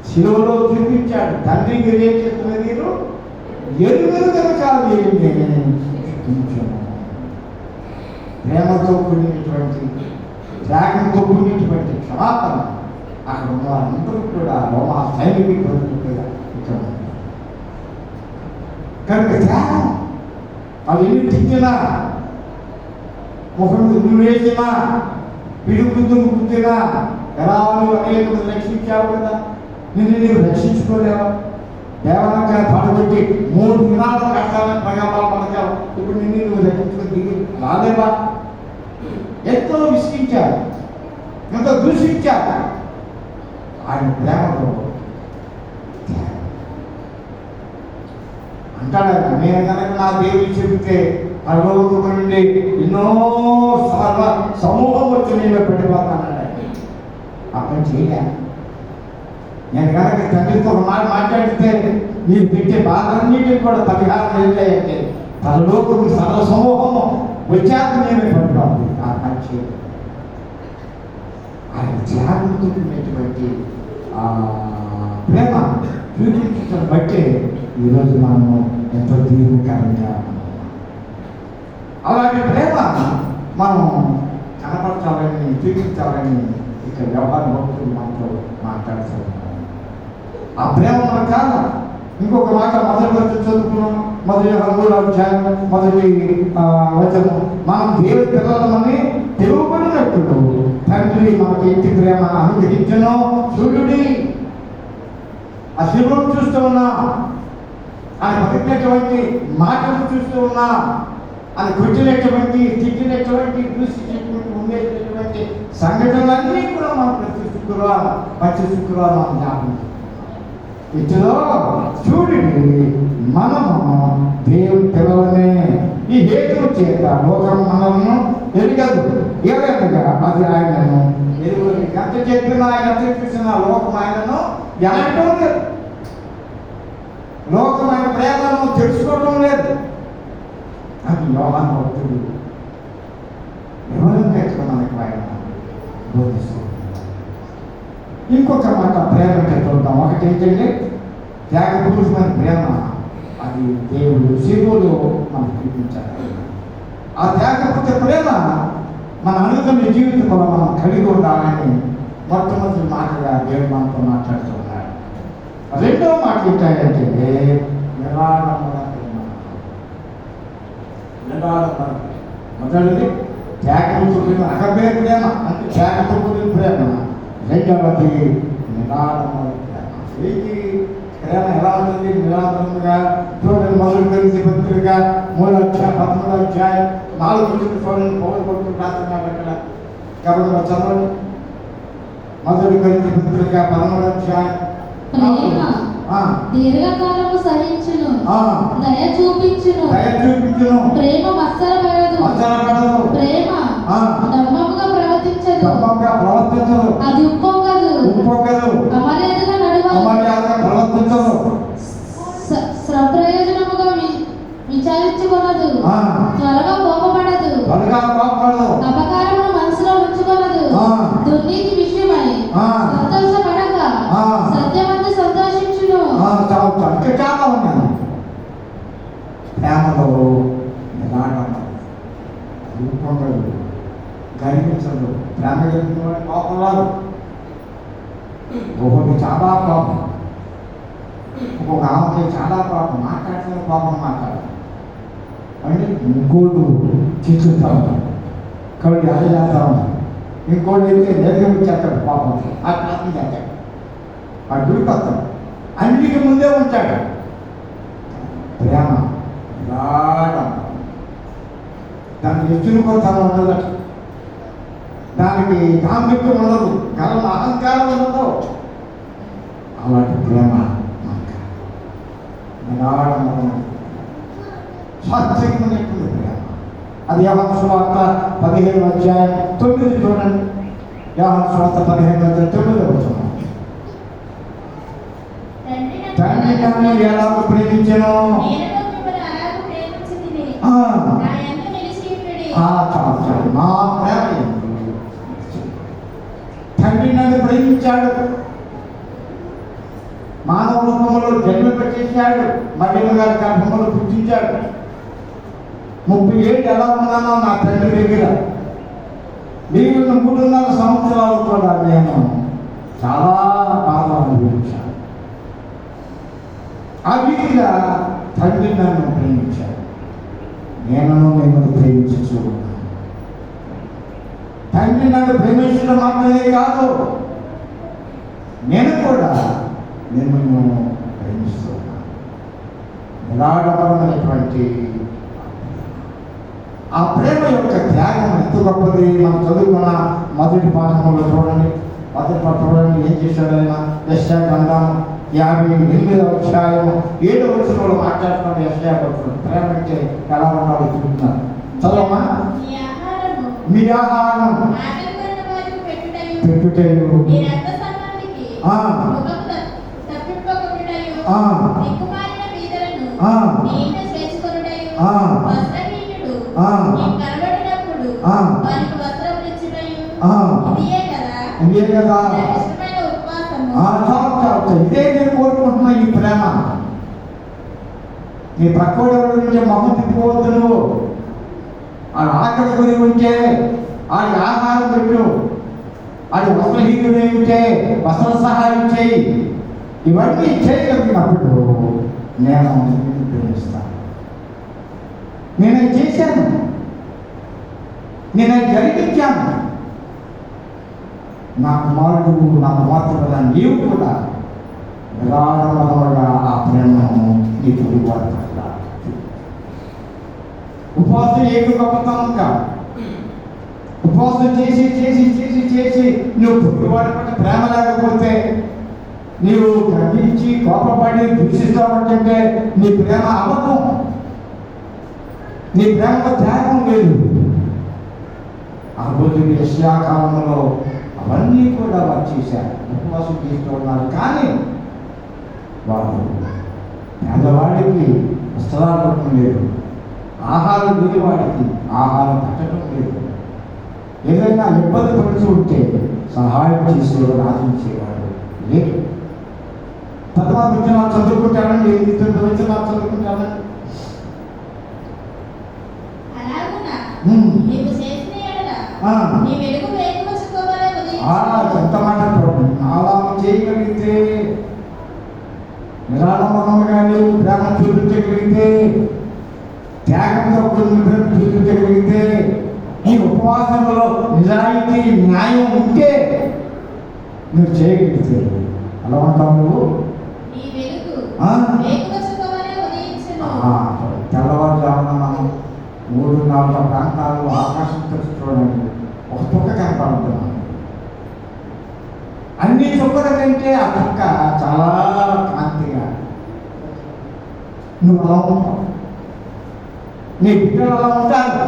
శిలువలో చూపించాడు. తండ్రికి ఏం చేస్తున్నది మీరు ఎరుగరు కనుక చూపించాను. ప్రేమతో కూడినటువంటి, త్యాగంతో కూడినటువంటి క్షమాపణ అక్కడ ఉన్న వారందరూ కూడా రోమా సైనికులు కూడా ఇక్కడ కనుక త్యాగం. వాళ్ళు ఎన్ని తిట్టినా, ముఖం వేసినా, పిడుగుద్దులు గుద్దినా, ఎలా అనేక రక్షించావు కదా, నీవు రక్షించుకోలేవా? దేవాలయంగా పడగొట్టి 3 దినాలు కష్టాలను ప్రగాపాలు పడతావు. ఇప్పుడు నువ్వు రక్షించుకుని దిగి రాలేవా? ఎంతో విసిగించారు, ఎంతో దూషించారు. ఆయన ప్రేమతో అంటాడు, నేను కనుక నా దేవుడు చెబితే పరలోకం నుండి ఎన్నో సమూహం వచ్చి నేను పెట్టిపోతానన్నాడు. అక్కడ చేయలే. నేను కనుక తండ్రితో ఒక మాట మాట్లాడితే మీరు పెట్టే బాధలన్నిటికీ కూడా పరిహారం ఏంటంటే పరలోకం సర్వ సమూహము వచ్చాక నేనే పట్టుకోవాలి. ఆ పని చేయలేదు. ఆయన త్యాగంతో ఉన్నటువంటి ప్రేమ చూపించడం బట్టే ఈరోజు మనము ఎంతో దీర్ఘకాలంగా అలాంటి ప్రేమ మనం కనపరచాలని, చూపించాలని ఇక్కడ వ్యవహార భక్తులు మనతో మాట్లాడుతున్నాం. ఆ ప్రేమ మన కాదు. ఇంకొక మాట మొదటి వచ్చి చదువుకున్నాం, మొదటి 3వ అధ్యాయం మొదటి వచనం. మనం దేవుడి పిల్లలమని తెలుగుబడినప్పుడు తండ్రి మనకి ఇంటి ప్రేమ అనుగ్రహించను. సూర్యుడి ఆ శిలువను చూస్తూ ఉన్నా, ఆయన పలికినటువంటి మాటలు చూస్తూ ఉన్నా, ఆయన కొట్టినటువంటి తిట్టినటువంటి దూషించినటువంటి ఉండేటటువంటి సంఘటనలన్నీ కూడా మనం ప్రతి శుక్రవారం మనం జ్ఞాపకం. ఇదిలో చూడండి, మనము దేవుని పిల్లలనే. ఈ హేతువు చేత లోకం మనల్ని ఎరగదు. ఏదనగా అది ఆయనను ఎరుగదు. ఎంత చెప్పినా ఆయన చూసిన లోకం ఆయనను ఎనగడం లేదు. లోకం ఆయన ప్రేమను తెలుసుకోవడం లేదు. అది యోహాను భక్తుడు ఎవరు నేర్చుకున్నానికి ఆయన బోధిస్తూ. ఇంకొక మాట ప్రేమ చూద్దాం. ఒకటి ఏంటంటే త్యాగపూర్వకమైన ప్రేమ. అది దేవుడు శివుడు మనకు చూపించాడు. ఆ త్యాగపూర్త ప్రేమ మన అనుకున్న జీవితంలో మనం కలిగి ఉండాలని మొట్టమొదటి మాటగా దేవుడు మనతో మాట్లాడుతూ ఉన్నాడు. రెండవ మాట ఏంటంటే నిరాడంబర ప్రేమ. నిరాడంబర మొదటిది త్యాగంతో కూడిన అకబే ప్రేమ, అంటే త్యాగంతో కూడిన ప్రేమ. రెండవది నిరాడంబర ప్రేమ. వీటి ప్రేమ ఎలా ఉంటుంది? నిరాడంబరంగా చూడండి. మొదటి కొరింథీ పత్రిక 3:13 చూడండి. పౌలు భక్తుడు రాస్తున్నాడు అక్కడ. కాబట్టి చదవండి. మొదటి కొరింథీ పత్రిక 13 దీర్ఘకాలము సహించును, దయ చూపించును, ప్రేమ మత్సరపడదు, ప్రేమ ధర్మముగా ప్రవర్తించదు, అది ఉప్పొంగదు, అమర్యాదగా నడవదు, స్వప్రయోజనముగా విచారించుకొనదు, త్వరగా కోపపడదు, అపకారమును మనసులో ఉంచుకొనదు, దుర్నీతి విషయమై సంతోషపడక సత్యమందు సంతోషించును. చాలా ఉన్నాను. ప్రేమలో రూపంగలు గర్వించదు. ప్రేమ కలిగిన కోపం రాదు. ఒకటి చాలా కోపం, ఒక ఆమెకి చాలా కోపం, మాట్లాడుతున్న కోపం మాట్లాడు అంటే ఇంకోటి చిచ్చుతా ఉంటాం, కాబట్టి అది చేస్తా ఉంటాం. ఇంకోటి అయితే నేర్గం చేస్తాడు కోపం, అట్లా చేస్తాడు, అటు దూరిపోతాడు, అన్నిటికీ ముందే ఉంటాడు. ప్రేమ దానికి ఎచ్చుకోతనం ఉండదు, దానికి దాంభిత్యం ఉండదు, గర్వం అహంకారం ఉండదు. అలాంటి ప్రేమ స్వాస్థ్యమైనటువంటి ప్రేమ. అది యోహాను సువార్త 15:9 చూడండి. యోహాను సువార్త 15:9 తండ్రి నన్ను ఎలా ప్రేమించను, నా ప్రేమ తండ్రి నన్ను ప్రేమించాడు, మానవ రూపంలో జన్మ పెట్టేశాడు, మధ్యమ గారి గర్భంలో పుట్టించాడు. 30 ఏళ్ళు ఎలా ఉన్నానో నా తండ్రి దగ్గర, మిగిలిన 3.5 సంవత్సరాలు కూడా నేను చాలా బాధ అనుభవించాను. ఆ రీతిగా తండ్రి నన్ను ప్రేమించాడు, నేను మిమ్మల్ని ప్రేమించు. తండ్రి నన్ను ప్రేమించడం మాత్రమే కాదు, నేను కూడా మిమ్మల్ని ప్రేమిస్తున్నాను. నిరాడంబరమైనటువంటి ఆ ప్రేమ యొక్క త్యాగం ఎంత గొప్పది. మనం చదువుకున్న మొదటి పాఠంలో చూడండి. ఏం చేశాడు ఆయన? యెషయా గ్రంథం 58 7 వచనంలో మాట్లాడుతున్నాడు. యెషయా భక్తుడు ప్రేమ అంటే ఎలా ఉండాలో చూస్తున్నారు. చదవమా. మీ ఆహారం పెట్టుటయు ఇదే కదా. ఇదే నేను కోరుకుంటున్నా. ఈ ప్రేమ నీ ప్రక్కడి నుంచి మొహం తిప్పుకోవద్దు. నువ్వు ఆడు ఆకలి కొని ఉంటే ఆడి ఆహారం పెట్టు, ఆడి వస్త్రహీనుడే ఉంటే వస్త్ర సహాయం చేయి. ఇవన్నీ చేయగలిగినప్పుడు నేను ప్రేమిస్తాను. నేను చేశాను. నేను అది జరిగించాను. నా కుమారుడు నా కుమార్తె కదా నీవు కూడా నిరాడంబరముగా ఆ ప్రేమను నీ పొరుగు వారి పట్ల ఉపవాసం ఏమి గొప్పతనం కాదు. ఉపవాసం చేసి చేసి చేసి చేసి నువ్వు పొరుగు వారి పట్ల ప్రేమ లేకపోతే, నీవు గ్రహించి కోపపడి దూషిస్తావంటే నీ ప్రేమ అబద్ధం. నీ ప్రేమలో త్యాగం లేదు. ఆ రోజు యెషయా కాలంలో అవన్నీ కూడా వారు చేశారు, ఉపవాసం చేస్తూ ఉన్నారు. కానీ వారు పేదవాడికి వస్త్రాలు పట్టడం లేదు, ఆహారం లేనివాడికి ఆహారం పట్టడం లేదు. ఏదైనా ఇబ్బంది పడుతూ ఉంటే సహాయం చేసేవాడు, ఆశించేవాడు లేదు. 10వ వచనాలు చదువుకుంటానండి, 8వ వచనాలు చదువుకుంటానండి. ఎంత మాట అలా చేయగలిగితే, నిరాడంబరంగా నీవు ప్రేమ చూపించగలిగితే, త్యాగంతో చూపించగలిగితే, నీ ఉపవాసంలో నిజాయితీ న్యాయం ఉంటే నువ్వు చేయగలిగితే అలా ఉంటావు నువ్వు. తెల్లవారుజామున మనం 3-4 ప్రాంతాల్లో ఆకాశం తెరిచి చూడండి, ఒక చుక్క కనపడుతున్నాం. అన్ని చుక్కల కంటే ఆ చుక్క చాలా కాంతిగా నువ్వు అలా ఉంటావు. నీ బిడ్డలు అలా ఉంటారు,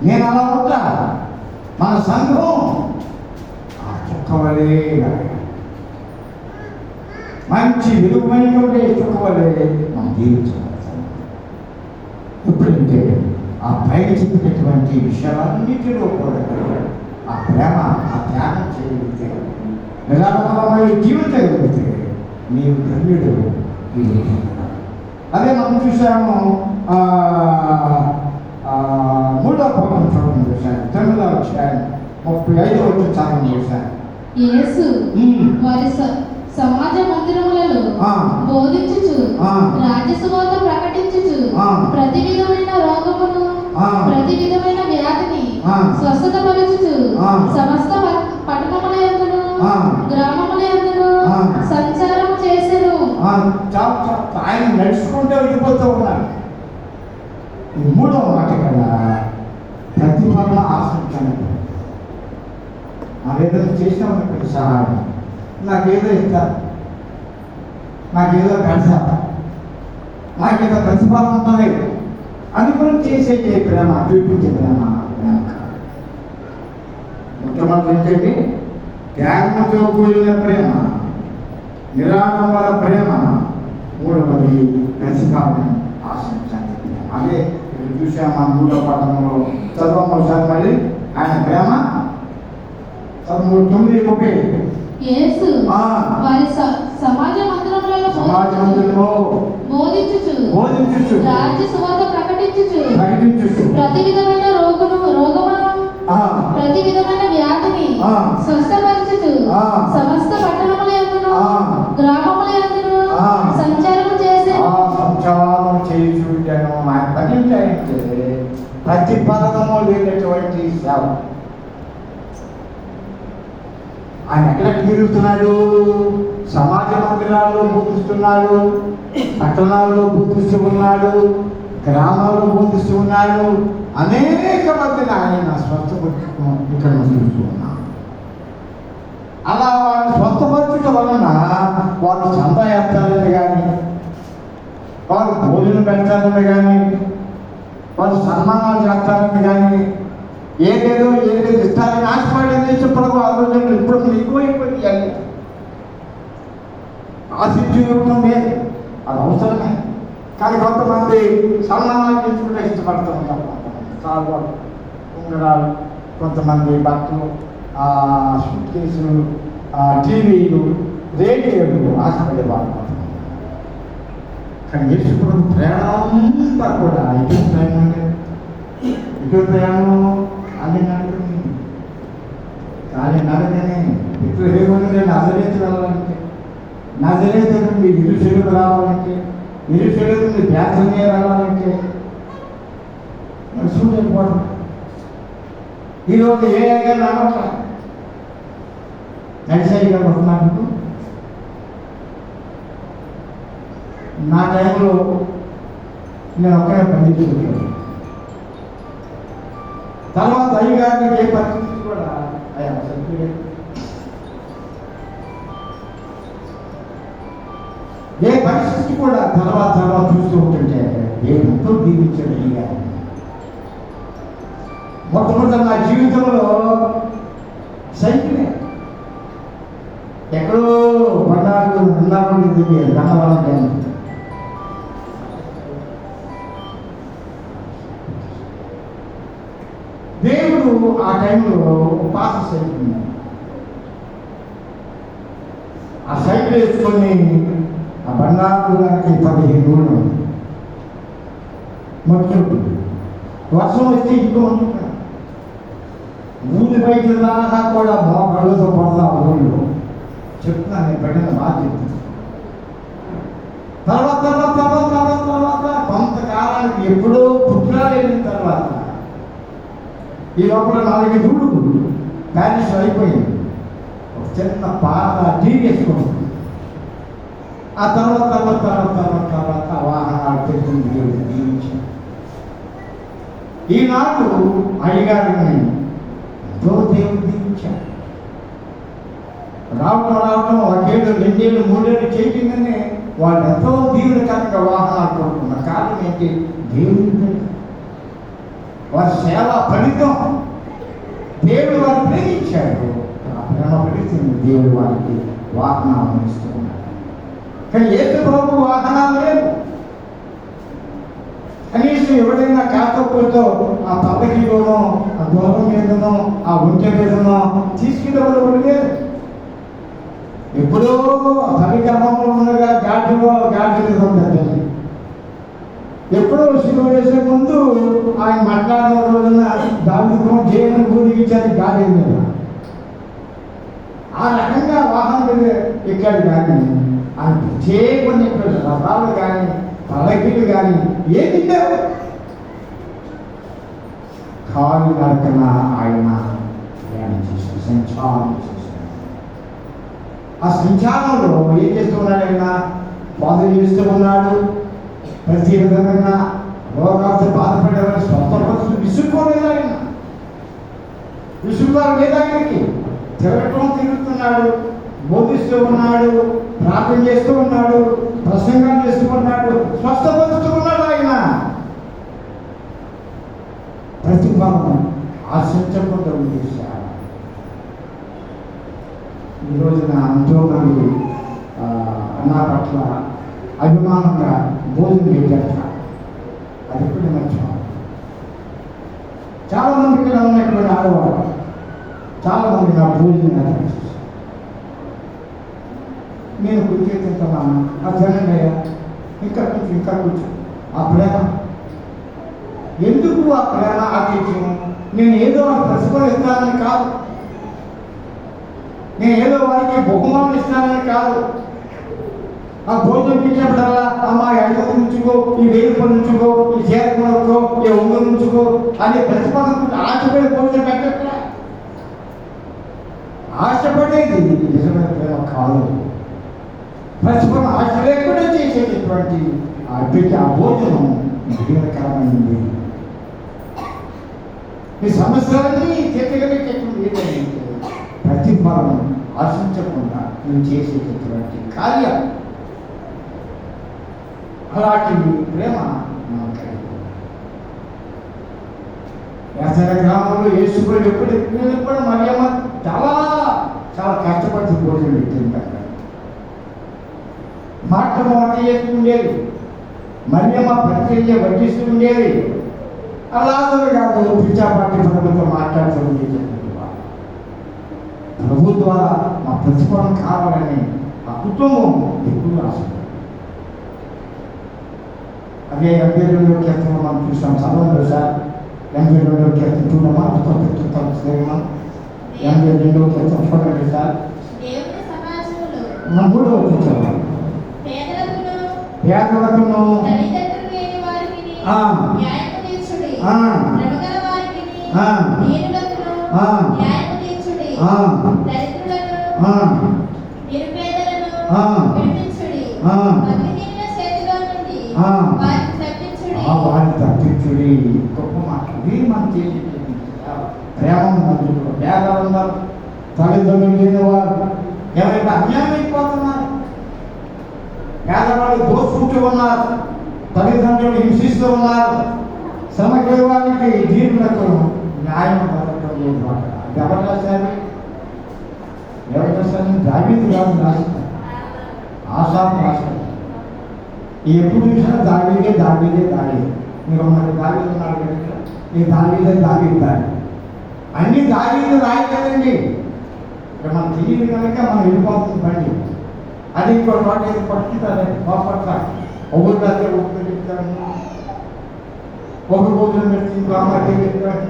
నేను అలా ఉంటా. మన సంఘం ఆ చుక్క వలే మంచి విలువైనటువంటి చుక్క వలే మనం జీవించగలుగుతాం. ఎప్పుడంటే ఆ పైన చెప్పినటువంటి విషయాలన్నిటిలో కూడా ఆ ప్రేమ, ఆ త్యాగం చేయగలిగితే, నిరాడంబరమైన జీవించగలిగితే నీవు ధన్యుడు. అదే మనం చూసాము 3వ భాగం చూడడం చూశాను, 9వ అధ్యాయం 35వ వచనం చదవడం చూశాను. యేసు వారి సమాజ మందిరములలో బోధించుచు, రాజ్యసువార్త ప్రకటించుచు, ప్రతి విధమైన రోగమును, ప్రతి విధమైన వ్యాధిని స్వస్థత పరచుచు, సమస్త పట్టణములందును గ్రామములందును సంచారం చేసెను. ఆయన నడుచుకుంటూ వెళ్ళిపోతూ ఉన్నారు. 3వ మాట కదా, ప్రతిఫలం ఆశించాను. నాకేదైనా చేసినామనుకోండి సహాయం, నాకేదో ఇస్తారు, నాకేదో పెడతారు, నాకేదో ప్రతిఫలం ఉంటుంది అది కూడా చేసే ప్రేమ, చూపించే ప్రేమ. మొట్టమొదటి ఏంటంటే త్యాగంతో కూడిన ప్రేమ, నిరాడంబర ప్రేమ. 3వది ప్రతిఫలం ఆశించాలి. అదే చూసామా 3వ పట్టణంలో చదవమోసారి మళ్ళీ ఆయన ప్రేమ 9:30. యేసు వారి సమాజ మందిరములలో బోధించుచు, రాజ్య సువార్త ప్రకటించుచు, ప్రతి విధమైన రోగమును, ప్రతి విధమైన వ్యాధిని స్వస్థపరచుచు, సమస్త పట్టణములందును గ్రామములందును సంచారం చేయుచుండెను. ఆయన పని ఏంటంటే ప్రతిఫలము లేనటువంటి సేవ. ఆయన ఎక్కడెక్కడ తిరుగుతున్నాడు? సమాజ మందిరాల్లో బోధిస్తున్నాడు, పట్టణాల్లో బోధిస్తూ ఉన్నాడు, గ్రామాల్లో బోధిస్తూ ఉన్నాడు. అనేక మందిని ఆయన స్వస్థపరచడం ఇక్కడ చూస్తూ ఉన్నాం. అలా వాళ్ళు స్వస్థపరచడం వలన వాళ్ళు చందా వేస్తారని కానీ, వాళ్ళు భోజనం పెడతారని కానీ, వాళ్ళు సన్మానాలు చేస్తారని కానీ, ఏదేదో ఇస్తారని ఆశపడింది చెప్పడం ఆలోచనలు ఇప్పుడు ఎక్కువైపోయింది. అని ఆశించి ఉంటుంది, అది అవసరమే. కానీ కొంతమంది సన్మానాలు చేసుకుంటే ఇష్టపడుతూ ఉంటారు. చాలా ఉంగరాలు, కొంతమంది బట్టలు, సూట్ కేసులు, టీవీలు, రేడియోలు ఆశపడే వాళ్ళు. కానీ యేసుప్రభు ప్రయాణంతా కూడా ఇటు ప్రయాణం అంటే ఇటు ప్రయాణం అని నడుపుతుంది. కానీ నడకనే ఇటు ఏమన్నా నజరేతు వెళ్ళాలంటే, నజరేతు నుండి యెరూషలేము రావాలంటే, యెరూషలేము నుండి బేతనియా వెళ్ళాలంటే నడుచుకుంటూ వెళ్ళిపోవడం. ఈరోజు ఏ గారు రావట్లా నడిసాయి గారు వస్తున్నారు. నా టైంలో నేను ఒక్కడే పండించుకుంటాను. తర్వాత అయ్యగారికి ఏ పరిస్థితి కూడా ఏ పరిస్థితి కూడా తర్వాత చూస్తూ ఉంటుంటే దేవుడు ఎంతో దీవించాడు అయ్యగారు. మొట్టమొదటి నా జీవితంలో సైకిలే ఎక్కడో బండారు గన్నవాళ్ళ దేవుడు ఆ టైంలో పాత సైకిల్, ఆ సైకిల్ వేసుకొని ఆ బండారుకి 15 రోజులు మొత్తం వర్షం వస్తే ఇంకో ఊరి బయట దాకా కూడా మోకాళ్ళతో పడతా ఊళ్ళో చెప్తున్నాను. నేను పెట్టిన బాధ చెప్తున్నాను. తర్వాత కొంతకాలానికి ఎప్పుడో పుట్టినాలు వెళ్ళిన తర్వాత ఈ లోపల 4 దూళ్ళు ప్యారిస్ అయిపోయింది. ఒక చిన్న పాత టీవీ వేసుకుంటుంది. ఆ తర్వాత వాహనాలు పెట్టింది దేవుడు దీవించాడు. ఈనాడు అయ్యగారిని ఎంతో దేవుడు దీవించాడు. రావటం 1 ఏళ్ళు 2 ఏళ్ళు 3 ఏళ్ళు చేయకుండానే వాళ్ళు ఎంతో దీవులకరంగా వాహనాలు కొనుక్కున్న కారణం ఏంటి? దేవుడి వారి సేవ ఫలితం. దేవుడు వారిని ప్రేమించాడు. ఆ ప్రేమ ఫలితం దేవుడు వారికి వాహనాలను ఇస్తూ ఉన్నాడు. కానీ యేసు ప్రభు వాహనాలు లేవు. కనీసం ఎవరైనా కాకపోతే ఆ పల్లకిలోనో ఆ దూరం మీదనో ఆ ఒంటె మీదనో తీసుకెళ్ళవడం లేదు. ఎప్పుడో తల్లి గర్భంలో ఉండగా గాడి మీద ఉంటుంది. ఎప్పుడో శిలువ వేసే ముందు ఆయన మాట్లాడిన రోజున దావితో జైలు కూడిగించారు గాడి మీద. ఆ రకంగా వాహనం ఎక్కాడు. కానీ ఆయన ప్రత్యేకమైన రథాలు కానీ పల్లకీలు కానీ ఏది లేవు. కాలు నడకన ఆయన ప్రయాణం చేశాడు, సంచారం చేశాడు. ఆ సంచారంలో ఏం చేస్తూ ఉన్నాడు? ఆయన బాధ చేస్తూ ఉన్నాడు. ప్రతి విధమైన రోగాలతో బాధపడేవారు స్వస్థపరుస్తూ విసుక్కోలేదు. ఆయన విసుగుతారు లేదా? ఆయనకి తిరుగుతున్నాడు, బోధిస్తూ ఉన్నాడు, ప్రార్థన చేస్తూ ఉన్నాడు, ప్రసంగాలు చేస్తూ ఉన్నాడు, స్వస్థపరుస్తూ ఉన్నాడు. ఆయన ప్రతిభావం ఆశించకుండా చేశాడు. ఈ రోజున ఎంతో మంది నా పట్ల అభిమానంగా భోజనం పెట్టారు. అది ఇప్పుడు మర్చిపోవాలి. చాలా మంది ఇక్కడ ఉన్నటువంటి ఆడవాళ్ళు చాలా మంది నా భోజనం నేను కూర్చొని తింటున్నాను. ఆ తినండి ఇంకా కొంచెం ఆ ప్రేమ ఎందుకు? ఆ ప్రేమ ఆతిథ్యం నేను ఏదో ప్రతిఫలం ఇస్తానని కాదు, నేను ఏదో వారికి బహుమానం ఇస్తానని కాదు. ఆ భోజనం ఇచ్చినప్పుడల్లా అమ్మ 500 ఉంచుకో, ఈ 1000 ఉంచుకో, ఈ చీర కొనుక్కో, ఈ ఉంగరం ఉంచుకో అనే ప్రతిఫలం ఆశపడే భోజనం పెట్టట్లే. ఆశపడేది నిజమైన ప్రేమ కాదు. ప్రతిఫలం ఆశ లేకుండా చేసేటటువంటి ఆ భోజనం జీవనకరమైంది. ఈ సమస్యలన్నీ తీర్చగలిగేటటువంటి ఏదైతే ప్రతిఫలం ఆశించకుండా నేను చేసేటటువంటి కార్యం, అలాంటి ప్రేమ యాసర గ్రామంలో యేసుప్రభు ఎప్పుడు మరియమ్మ చాలా కష్టపడి భోజనం పెట్టింటారు. మాట చేస్తూ ఉండేది. మరియమ్మ ప్రతిజ్ఞ వడ్డిస్తూ ఉండేది. అలాగే కాదు పిచ్చాపాటి ప్రభుత్వం మాట్లాడుతూ ఉండేది. ప్రభు ద్వారా మా ప్రతిఫలం కావాలని ఆ కుటుంబం ఎప్పుడు ఆశపడింది. అదే 82వ కీర్తనలో మనం చూసాం. చదవండి సార్. 82వ కీర్తన చూడమా? 82వ కీర్తన చూడండి సార్. 3వ కీర్తన పేదలకును ఆ. న్యాయము తీర్చుడి. ఆ. దరిద్రులను ఆ. నిరుపేదలను ఆ. విడిపించుడి. ఆ. భక్తిహీనుల చేతిలో నుండి ఆ. వారిని తప్పించుడి. వారిని తప్పించుడి. గొప్ప మాట. ఇది మనం చేసే ప్రేమ మనుషులు పేదలు ఉన్నారు, తల్లిదండ్రులు లేని వారు ఎవరైనా అన్యాయం అయిపోతున్నారు, పేదవాళ్ళు దోచుకుంటూ ఉన్నారు, తల్లిదండ్రులు హింసిస్తూ ఉన్నారు, శ్రమకి వారికి జీవులకు న్యాయం దొరకడం లేదు. అది ఎవరు రాశారు? ఎవరు రాశారు? దావీదు గారు రాస్తారు, ఆసాము రాస్తారు. ఎప్పుడు చూసినా దావీదే దావీదే దావీదే. మీరు మరి దావీదు ఉన్నాడు కదా, ఈ దావీదే దావీదు అన్ని దావీదు రాయలేదండి. ఇక్కడ మనం తెలియదు కనుక మనం వెళ్ళిపోతుంది బండి. అది ఇంకో చోట ఏదో పట్టుకుంటారు, బాపడతారు. ఒకరు పెడితే ఒకరు చెప్తారు, ఒక రోజులు పెడితే ఇంకో అమ్మాయి చెప్తారు.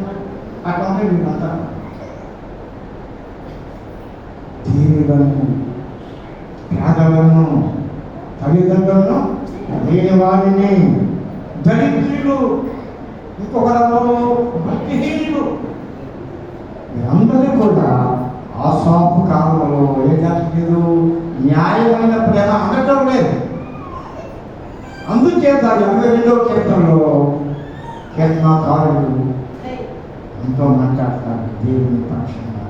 అట్లా ఉంటే వీళ్ళంతా దీనులను, పేదలను, తల్లిదండ్రులను, లేని వారిని, దరిద్రులు, ఇంకొకరు భక్తిహీనులు, వీరందరూ కూడా ఆసాపు కాలంలో ఏ జరగలేదు, న్యాయమైన ప్రేమ అందటం లేదు. అందుచేత 22వ కీర్తనలో కీర్తనకారులు ఎంతో మాట్లాడతారు దేవుని పక్షంగా.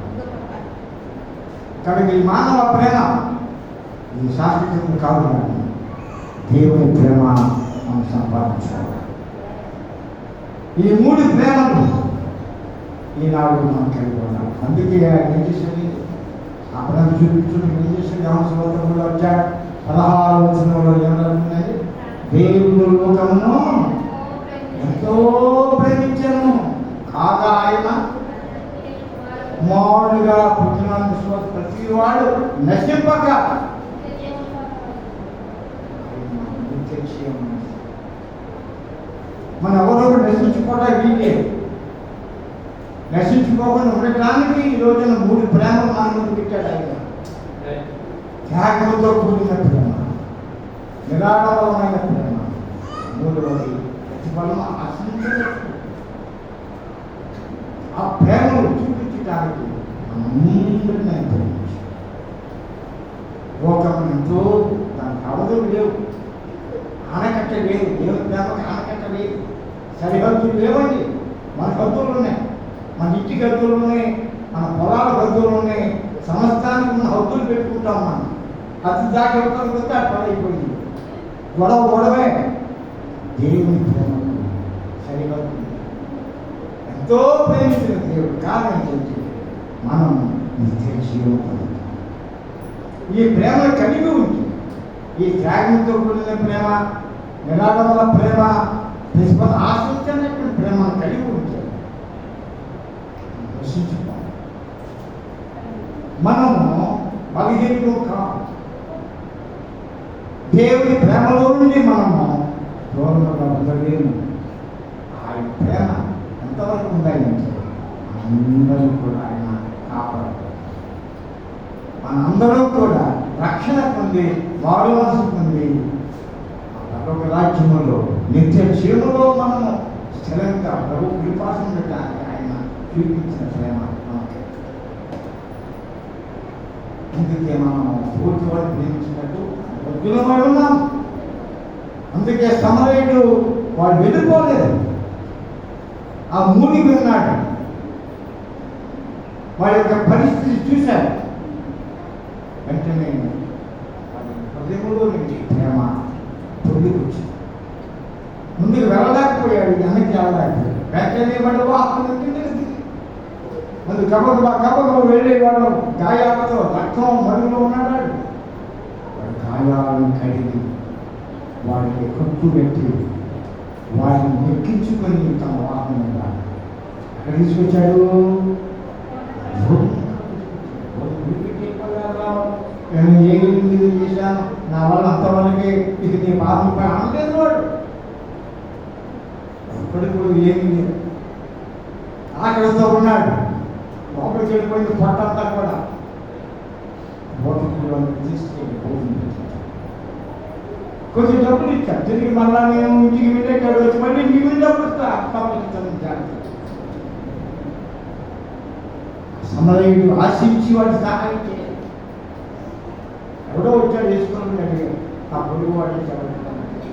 కాబట్టి ఈ మానవ ప్రేమ ఈ శాశ్వతం కాదు, కానీ దేవుని ప్రేమ మనం సంపాదించాలి. ఈ 3 ప్రేమలు ఈనాడు మనం కలిగి ఉన్నాం. అందుకే ఏం చేసేది అప్పుడు చూపించుకుని ఏం చేసేది అవసరం వచ్చాడు 16వ వచనంలో ఏమవుతుందండి? దేవుడు లోకమును ఎంతో ప్రేమించాను కాగా ఆయన కుమారుడుగా పుట్టిన ప్రతి వాడు నశింపక మన ఎవరో నశించుకోవడం వీలే. నశించుకోకుండా ఉండటానికి ఈ రోజున 3 ప్రేమలు మన ముందు పెట్టాడు ఆయన. త్యాగంతో కూడిన ప్రేమ, నిరాడంబరమైన ప్రేమ, 3వది ప్రతిఫలం ఆశించలేదు. ఆ ప్రేమను చూపించడానికి అందరినీ ఆయన ప్రేమించాడు. లోకం ఎంతో దానికి అవధులు లేవు, ఆనకట్ట లేదు, దేవుని ప్రేమకి ఆనకట్ట లేదు, సరిహద్దులు లేవండి. మన హద్దులు ఉన్నాయి, మన ఇంటి గద్దులు ఉన్నాయి, మన పొలాల గద్దులు ఉన్నాయి, సమస్తానికి ఉన్న హద్దులు పెట్టుకుంటాం. మనం అది దాటి అవుతాం కొద్ది అట్లా అయిపోయింది. గొడవే. దేవుని ప్రేమ సరిహద్దు ఎంతో ప్రేమించిన దేవుడు కారణం ఏంటంటే మనం నిత్య జీవం పొందుతాం. ఈ ప్రేమ కలిగి ఉంది. ఈ త్యాగంతో కూడిన ప్రేమ, నిరాడంబర ప్రేమ, నిష్పత్తి ఆశించినటువంటి ప్రేమను కలిగి ఉంటే నశించుకోవాలి. మనము బలహీనులు కాదు. దేవుని ప్రేమలో నుండి మనము దూరంగా ఉండలేము. ఆయన ప్రేమ ఎంతవరకు ఉండాలంటే అందరూ కూడా ఆయన కాపాడారు. మనందరూ కూడా రక్షణ పొంది మారు మనసు పొంది ఒక రాజ్యములో నిత్య జీవములో మనము స్థిరంగా ప్రభు కృపాసం పెట్టడానికి ఆయన చూపించిన ప్రేమ మనకి. అందుకే మనం పూర్తి వాడు ప్రేమించినట్టు వద్దులమై ఉన్నాం. అందుకే సమరయుడు వాడు వెళ్ళిపోలేదు, ఆ మూడి విన్నాడు, వాడి యొక్క పరిస్థితి చూశాడు. వెంటనే హృదయంలో నుంచి ప్రేమ పొందుకొచ్చింది. ముందుకు వెళ్ళలేకపోయాడు, వెనక్కి వెళ్ళలేకపోయాడు. వెంటనే వాడు వాహనం ముందు గబగబా వెళ్ళేవాడు గాయాలతో రక్తం మరుగులో ఉన్నాడు. వాడు గాయాలను కడిగి వాడికి కట్టు పెట్టి వాడిని ఎక్కించుకొని తన వాహనం అక్కడ తీసుకొచ్చాడు. నేను ఏమి చేశాను, నా వల్ల అంతవరకే ఇది నీ బాధపై అనలేదు. వాడు అప్పటికి ఏమీ లేదు, ఆకలితో ఉన్నాడు. లోపలికి వెళ్ళిపోయింది పొట్టంతా కూడా. తీసుకెళ్ళి కొంచెం డబ్బులు ఇచ్చాను, తిరిగి మళ్ళా నేను ఇంటికి వెళ్ళేటాడు వచ్చి మళ్ళీ మిగిలిన డబ్బులు ఇస్తా. సమరయుడు ఆశించి వాడి సహాయం చేయాలి. ఎవడో వచ్చాడు వేసుకోవాలని అడిగాడు, ఆ పొరుగు వాడిని చదవడానికి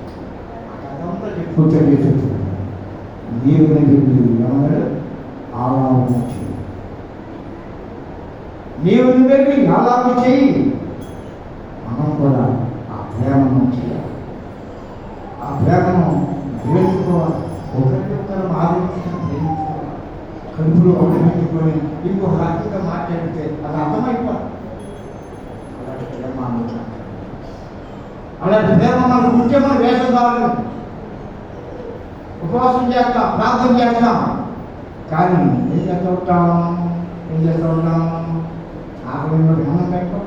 అదంతా చెప్పుకొచ్చాడు చేసేది. దేవుని ఏమన్నాడు? ఆలాపన చేయి, దేవుని వెళ్ళి ఆలాపన చేయి. మనం కూడా ఆ ప్రేమను చేయాలి, ఆ ప్రేమను ప్రేమించుకోవాలి. ఒకరికొకరు ఆలోచించడం ప్రేమించుకోవాలి. కడుపులో ఒకటి పెట్టుకొని ఇంకొక రకంగా మాట్లాడితే అది అర్థమైపోవాలి. అలాంటి ప్రేమ అలాంటి ప్రేమ మనకు ముఖ్యమైన వేషధారులు. ఉపవాసం చేస్తాం, ప్రార్థన చేస్తాం, కానీ ఏం చేస్తూ ఉంటాం? ఆకలి అన్నం పెట్టం,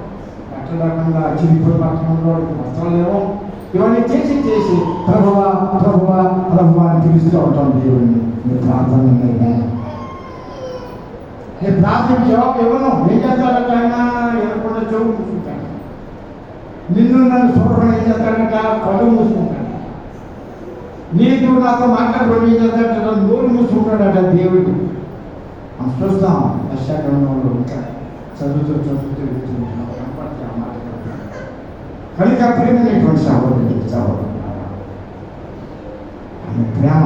పెట్టలేకుండా చిరిగిపోయి పట్టణంలో వస్త్రాలు లేవు. ఇవన్నీ చేసి ప్రభువా ప్రభువా ప్రభువా అని పిలుస్తూ ఉంటాం దేవుడిని. మీరు ప్రార్థన నేను ప్రార్థన జవాబు ఇవ్వను. ఏం చేస్తాడంటే ఆయన ఎవరికుండా చెవులు మూసుకుంటాడు. నిన్ను నన్ను చూడకుండా ఏం చేస్తాడంట? కళ్ళు మూసుకుంటాడు. నీకు నాతో మాట్లాడడం ఏం చేస్తాడంట? నోరు మూసుకుంటాడట దేవుడు. మనం చూస్తాం దశాగ్రంథంలో ఇంకా చదువుతూ కనపడితే ఆ మాట కనుక ప్రేమైనటువంటి సహోదరుడు ఆమె ప్రేమ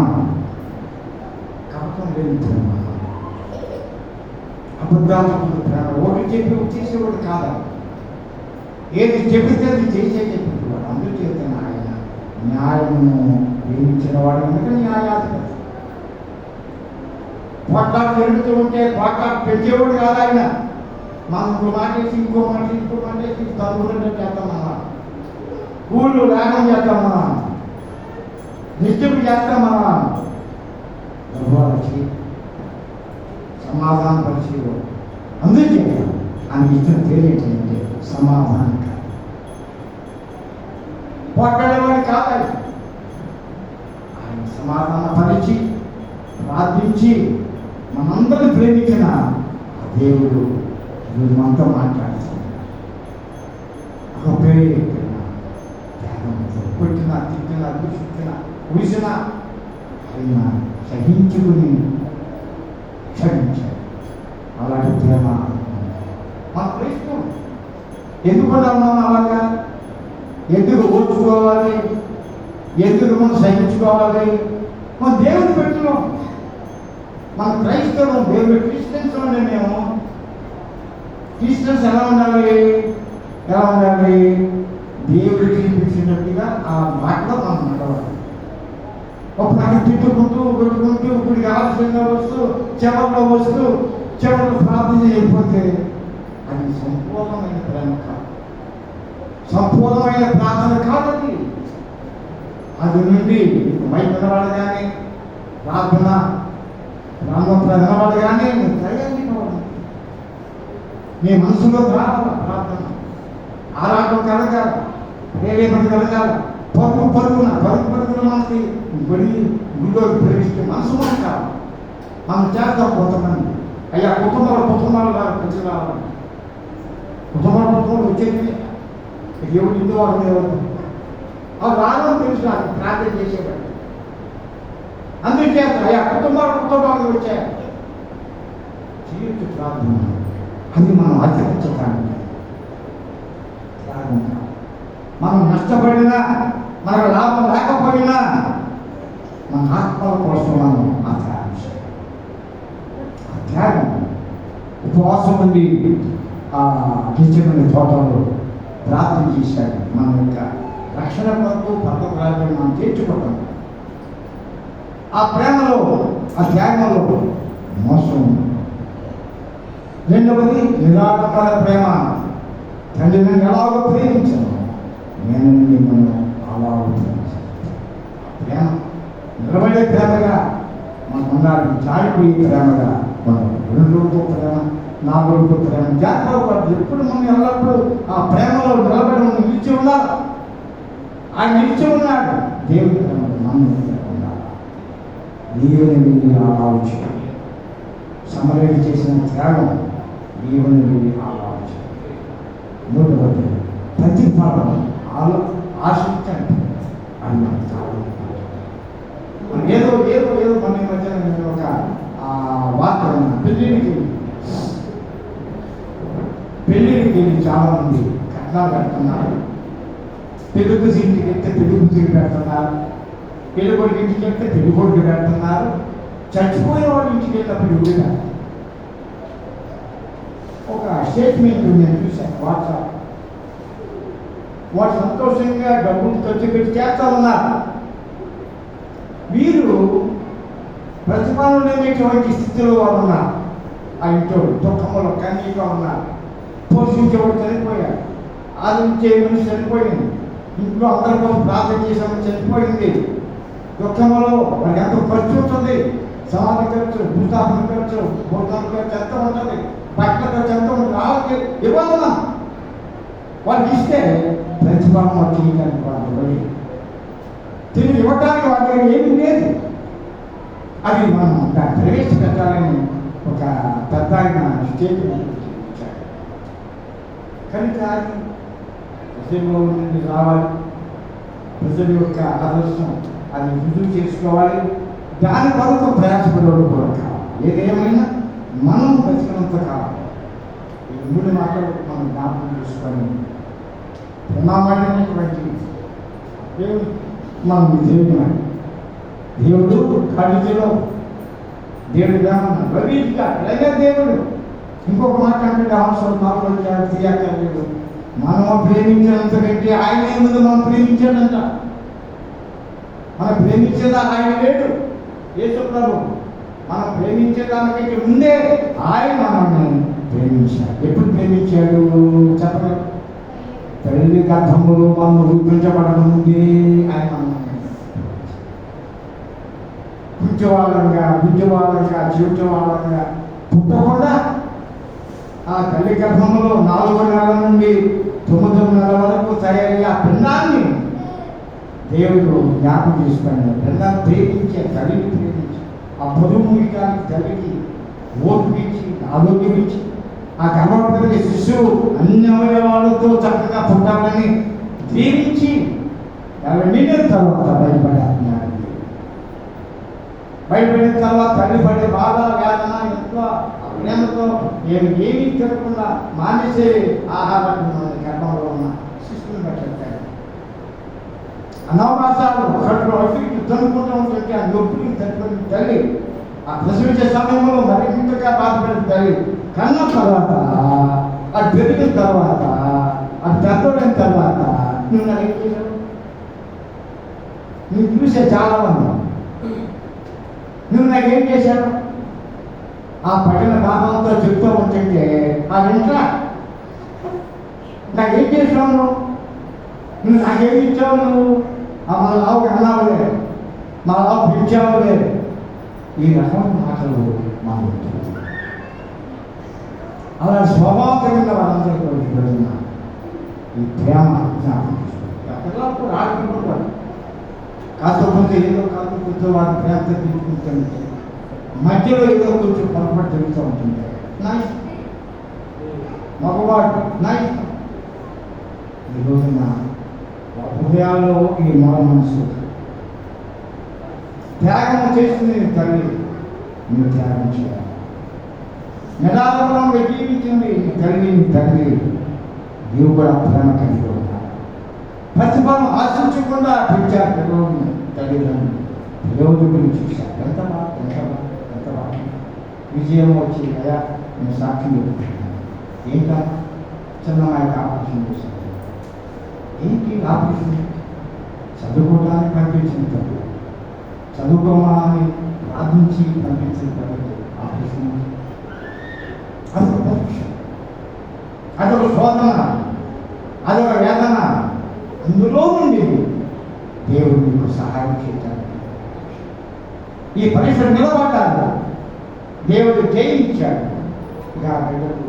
కపటం లేని ప్రేమ, అబద్ధాత్మక ప్రేమ. ఒకటి చెప్పి చేసేవాడు కాదా, ఏది చెబితే అది చెప్పేవాడు. అందుచేత ఆయన న్యాయము ప్రేమించిన వాడు కనుక న్యాయాధిపతి. పోట్లాడు పెరుగుతూ ఉంటే పోట్లాడు పెంచేవాడు కాదు ఆయన. మనం ఇంకో మాట ఇంకో మాట తగ్గుతుంటే చేస్తామన్నా, ఊళ్ళు వేగం చేస్తామన్నా, నిత్యపు చేస్తామన్నా, వచ్చి సమాధాన పరిచయం. అందుకే ఆయన ఇచ్చిన తెలియటంటే సమాధానం కాదు, పోట్లాడేవాడు కాదు. ఆయన సమాధాన పరిచి ప్రార్థించి మనందరినీ ప్రేమించిన ఆ దేవుడు ఈరోజు మనతో మాట్లాడుతున్నాడు. కొట్టినా తిట్టినా దూషించినా ఊసినా ఆయన సహించుకుని క్షమించాడు. అలాంటి ప్రేమ మన క్రైస్తవం. ఎందుకు ఉన్నాం అలాగా? ఎందుకు ఓర్చుకోవాలి? ఎందుకు మనం సహించుకోవాలి? మన దేవుని పెట్టున్నాం. మన క్రైస్తవం దేవుడు క్రిస్టియన్స్ ఉండే మేము. క్రిస్టియన్స్ ఎలా ఉండాలి? దేవుడు చూపించినట్టుగా ఆ మాటలో మనం నడవాలి. ఒకసారి తిట్టుకుంటూ కొట్టుకుంటూ ఇప్పటికి ఆలస్యంగా వస్తూ చివరిలో ప్రార్థన చేయకపోతే అది సంపూర్ణమైన ప్రేమ కాదు, సంపూర్ణమైన ప్రార్థన కాదది. అది నుండి మైక్ వినవాడు కానీ ప్రార్థన వినవాడు కానీ తయారు నీ మనసులో రావాలి ప్రార్థన. ఆరాటం కలగాలి, ప్రేరేపణ కలగాలి. పరుగున మనకి గుడిలో ప్రేమిస్తే మనసు కాదు. మనం చేస్తాం కొంతమంది. అయ్యా కుటుంబాలు ప్రతి రావాలి. కుటుంబాలు వచ్చేది దేవుడు ఇందు వాళ్ళు ఆ రావడం తెలుసు నాకు ప్రార్థన చేసేవాడు. అందుచేత అయ్యా కుటుంబాలు వచ్చాయి. జీవిత ప్రార్థన అది మనం ఆచరించడానికి మనం నష్టపడినా మనకు లాభం లేకపోయినా మన ఆత్మల కోసం మనం త్యాగం. ఉపవాసం నుండి ఆ కిచెన్ తోటలో ప్రార్థన చేశాడు. మన యొక్క రక్షణ కొరకు పర్వత రాజ్యం మనం తీర్చుకుంటాం. ఆ ప్రేమలో ఆ త్యాగంలో మోసం. రెండవది నిరాడంబర ప్రేమ. తండ్రి నేను ఎలాగో ప్రేమించాను, నేను మిమ్మల్ని అలాగో ప్రేమించాను. ప్రేమ నిలబడే ప్రేమగా మన ఉండాలి. జారిపోయే ప్రేమగా మనం 2 రోజులతో ప్రేమ, 4 రోజులతో ప్రేమ, జాగ్రత్త పడదు. ఎప్పుడు మనం ఎల్లప్పుడూ ఆ ప్రేమలో నిలబడి మనం నిలిచి ఉండాలి. ఆయన నిలిచి ఉన్నాడు. దేవుడి ప్రేమ మనం ఉండాలి. దేవుని ఆలోచన సమరయుడు చేసిన త్యాగం దేవుని ఆలోచన. మూడవది ప్రతిఫలం ఆశించండి. ఏదో మన మధ్య ఒక వార్త పెళ్ళికి పెళ్ళిళ్ళకి వెళ్ళి చాలామంది కట్నాలు పెడుతున్నారు. పెళ్లి కూతురు ఇంటికి వెళ్తే పెళ్లి కూతురు పెడుతున్నారు. పెళ్లి కొడుకు ఇంటికి వెళ్తే పెళ్లి కొడుకు పెడుతున్నారు. చచ్చిపోయిన వాళ్ళ ఇంటికి వెళ్ళినప్పుడు ఇవి ఒక స్టేట్మెంట్ నేను చూశాను వాట్సాప్. వాడు సంతోషంగా డబ్బులు ఖర్చు పెట్టి చేస్తా ఉన్నారు. వీరు ప్రతిఫలం లేనటువంటి స్థితిలో వారు ఉన్నారు. ఆ ఇంట్లో దుఃఖంలో కన్నీగా ఉన్నారు. పోషించేవాడు చనిపోయాడు, ఆదరించే మనిషి చనిపోయింది, ఇంట్లో అందరి కోసం ప్రార్థన చేసామని చనిపోయింది. దుఃఖంలో వారికి ఎంతో ఖర్చు ఉంటుంది. సమాధి ఖర్చు, భూస్థాపన ఖర్చు, భోజనాల ఖర్చు ఎంత ఉంటుంది, బట్టల ఖర్చు ఎంత ఉంటుంది. వాళ్ళకి ఇవ్వాలన్నా వాళ్ళకి ఇస్తే ప్రతిఫలం వచ్చేయడానికి వాళ్ళు తిరిగి ఇవ్వడానికి వాళ్ళ దగ్గర ఏమీ లేదు. అది మనం దాన్ని ప్రవేశపెట్టాలని ఒక పెద్ద ఆయన స్టేట్మెంట్ ఇచ్చారు. కనుక ప్రజల్లో నుండి రావాలి, ప్రజల యొక్క ఆదర్శం అది రుజువు చేసుకోవాలి. దాని కొరకు ప్రయాసపడేవాడు కూడా కావాలి. ఏదేమైనా మనం బతికినంత కావాలి. ఈ 3 మాటలు మనం జ్ఞాపకం చేసుకొని ప్రమాణమైనటువంటి దేవుడు మనం దేవుడు కాళీలో దేవుడుగా ఉన్నాడు. రవిగా ఇలాగే దేవుడు. ఇంకొక మాట అంటే అవసరం మాట్లాడారు తీయక్కర్లేదు. మనం ప్రేమించినంత కంటే ఆయన ముందు మనం ప్రేమించాడంట. మనం ప్రేమించేదా ఆయన లేడు. యేసు ప్రభు మనం ప్రేమించేదానికంటే ముందే ఆయన మనల్ని ప్రేమించాడు. ఎప్పుడు ప్రేమించాడు చెప్పగలరు? తల్లి గర్భములో మనం రూపించబడక ముందే ఆయన గుజ్జవాళ్ళంగా జీవితవాళ్ళంగా పుట్టకుండా ఆ తల్లి గర్భంలో 4వ నెల నుండి 9వ నెల వరకు తయారయ్యే ఆ పిండాన్ని దేవుడు జ్ఞాపకం చేసుకున్నాడు. పిండాన్ని ప్రేమించే తల్లిని ప్రేమించి ఆ పొదుపు ముగిటానికి తల్లికి ఓపిక ఇచ్చి ఆరోగ్యం ఇచ్చి ఆ గర్భవతి శిశువు అన్ని అవయవాలతో చక్కగా పుట్టాలని దీవించి 40 నిండిన తర్వాత బయటపడిన తర్వాత తల్లి పడే బాధ వేదన ఎంతో ప్రేమతో ఏమీ తినకుండా మానేసే ఆహారాన్ని గర్భంలో ఉన్న శిశువుని పెట్టారు. అనవకాశాలు ఒకటిలో తనుకుంటూ ఉంటుంటే ఆ నొప్పిని తట్టుకుని తల్లి ఆ ప్రసవించే సమయంలో మరింతగా బాధపడిన తల్లి కన్న తర్వాత అది పెరిగిన తర్వాత అది పెద్దమైన తర్వాత నువ్వు నాకు ఏం చేశావు? నువ్వు చూసే చాలా మంది నువ్వు నాకేం చేశావు? ఆ పడిన భావంతో చెప్తూ ఉంటుంటే ఆ ఇంట్లో నాకేం చేసావు? నువ్వు నాకేమి ఇచ్చావు? నువ్వు మా లావు అన్నావులే, మా లావు పిలిచావులే. ఈ రకం మాటలు మాట్లాడుతున్నాను. అలా స్వభావంగా వాళ్ళందరూ ఈ ప్రేమ జ్ఞాపకం ఆడుకుంటున్నాడు. కాకపోతే ఏదో కాకపోతే వాడి ప్రేమతో తీసుకుంటుంటే మధ్యలో ఏదో కొంచెం పొరపాటు జరుగుతూ ఉంటుంది. నా ఇష్టం, మగవాడు నా ఇష్టం. ఈ రోజున హృదయాల్లో ఈ మగ మనసు త్యాగం చేసింది తల్లి, మీరు త్యాగం చేయాలి. నిరాడంబరంగా జీవించింది నీ తల్లి, నీ తండ్రి. నీవు కూడా ప్రేమ కలిగి ఉంటారు. ప్రతిఫలం ఆశించకుండా పెంచారు పిల్లలను, తల్లిదండ్రులు. పిల్లలు గురించి చూశారు. ఎంత బాగా విజయం వచ్చి అయ్యా నేను సాక్షి చెప్తున్నాను. ఏంటా చిన్నమాయకు ఆపరేషన్ చేశాను. ఏంటి ఆపరేషన్? చదువుకోవడానికి పంపించిన తల్లి, చదువుకోవాలని ప్రార్థించి పంపించిన తల్లి ఆపరేషన్. అదొక పరీక్ష, అదొక శోధన, అదొక వేదన. అందులో నుండి దేవుడు మీకు సహాయం చేశాడు. ఈ పరీక్ష నిలబడ్డాడు, దేవుడు జయించాడు. ఇక బిడ్డకు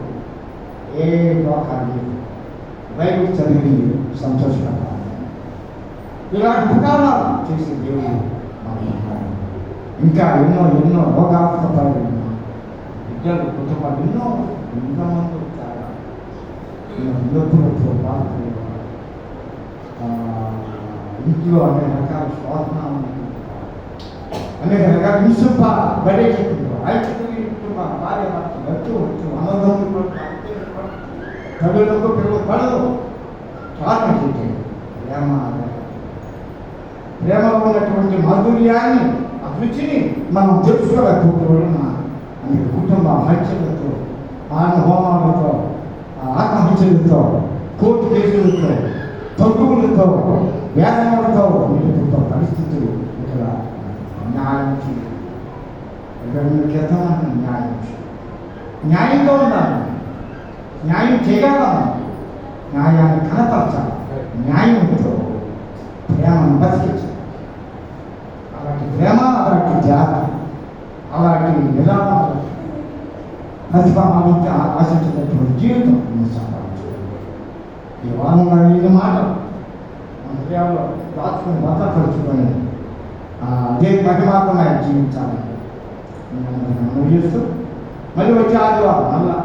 ఏ లోకాలు లేదు. బైబిల్ చదివి సంతోషపడాలి. ఇలాంటి ఉపకారాలు చేసే దేవుడు మనం. ఇంకా ఎన్నో రోగాలతో పడి బిడ్డలు కుటుంబాలు ఎంతమంది వచ్చారు. నొప్పులతో బాధపడేవారు, ఇంట్లో అనేక రకాల శోధన, అనేక రకాల హింసింప బడే చెప్తున్నారు. ఐక్యతని కుటుంబ భార్య భర్త వచ్చు అన్నదమ్ములు తల్లులకు పిల్లలు పడదు. కారణం ఏంటి? ప్రేమ. ప్రేమలో ఉన్నటువంటి మాధుర్యాన్ని, అభిరుచిని మనం తెలుసుకోలేకపోవడం అనేక కుటుంబ హత్యలతో, మానవ హోమాలతో, ఆత్మహత్యలతో, కోర్టు కేసులతో, తగ్గులతో, వేదనలతో నిలుపుతో పరిస్థితులు ఇక్కడ న్యాయం చేయాలి. ఇక్కడ న్యాయంగా ఉండాలి, న్యాయం చేయాలి, న్యాయాన్ని కనపరచాలి, న్యాయంతో ప్రేమను బతికించాలి. అలాంటి ప్రేమ, అలాంటి త్యాగం, అలాంటి విధానాలు ప్రతిభానికి ఆశించినటువంటి జీవితం సంపాదించాలి. ఈ వారంలో ఈ మాటలు మన హృదయాల్లో దాచుకుని భద్రపరుచుకొని అదే మహిమాత్మగా జీవించాలి చేస్తూ మళ్ళీ వచ్చే ఆదివారం మళ్ళా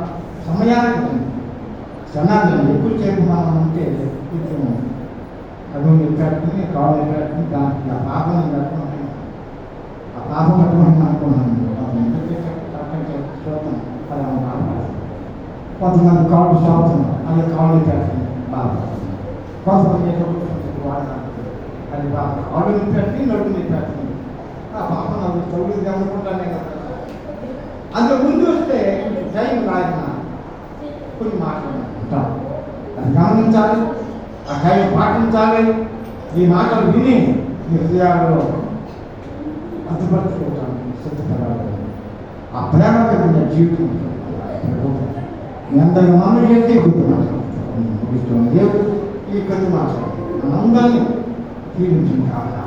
సమయానికి సన్నాహం ఎక్కువ సేపు మనం ఉంటే కొంచెం అడుగుని పెట్టుకుని కాళ్ళు పెట్టుకుని దానికి ఆ పాపం పెట్టుకుని ఆ పాపం పెట్టుకుని అనుకున్నాను. కొంతమంది కాళ్ళు సాగుతున్నారు, అది కాళ్ళు పెట్టుకుని బాధపడుతుంది. కొంతమంది అది బాధ కాళ్ళు పెట్టి నడుపుని పెట్టుకుని ఆ పాపం నాకు చదువుతుంది అనుకుంటానే కదా. అందులో ముందు వస్తే టైం రాసిన కొన్ని మాట్లాడుకుంటాం. అది గమనించాలి, ఆ టైం పాటించాలి. ఈ మాటలు విని మీ హృదయాల్లో అర్థపరచుకోవటానికి సిద్ధపడాలి. ఆ ప్రేమ కలిగిన జీవితం ఎంతగా మనం చేస్తే కొద్ది మాట్లాడుతున్నాం. ఈ కొద్ది మాట్లాడుతున్నాం మనందరినీ జీవించిన కాదు.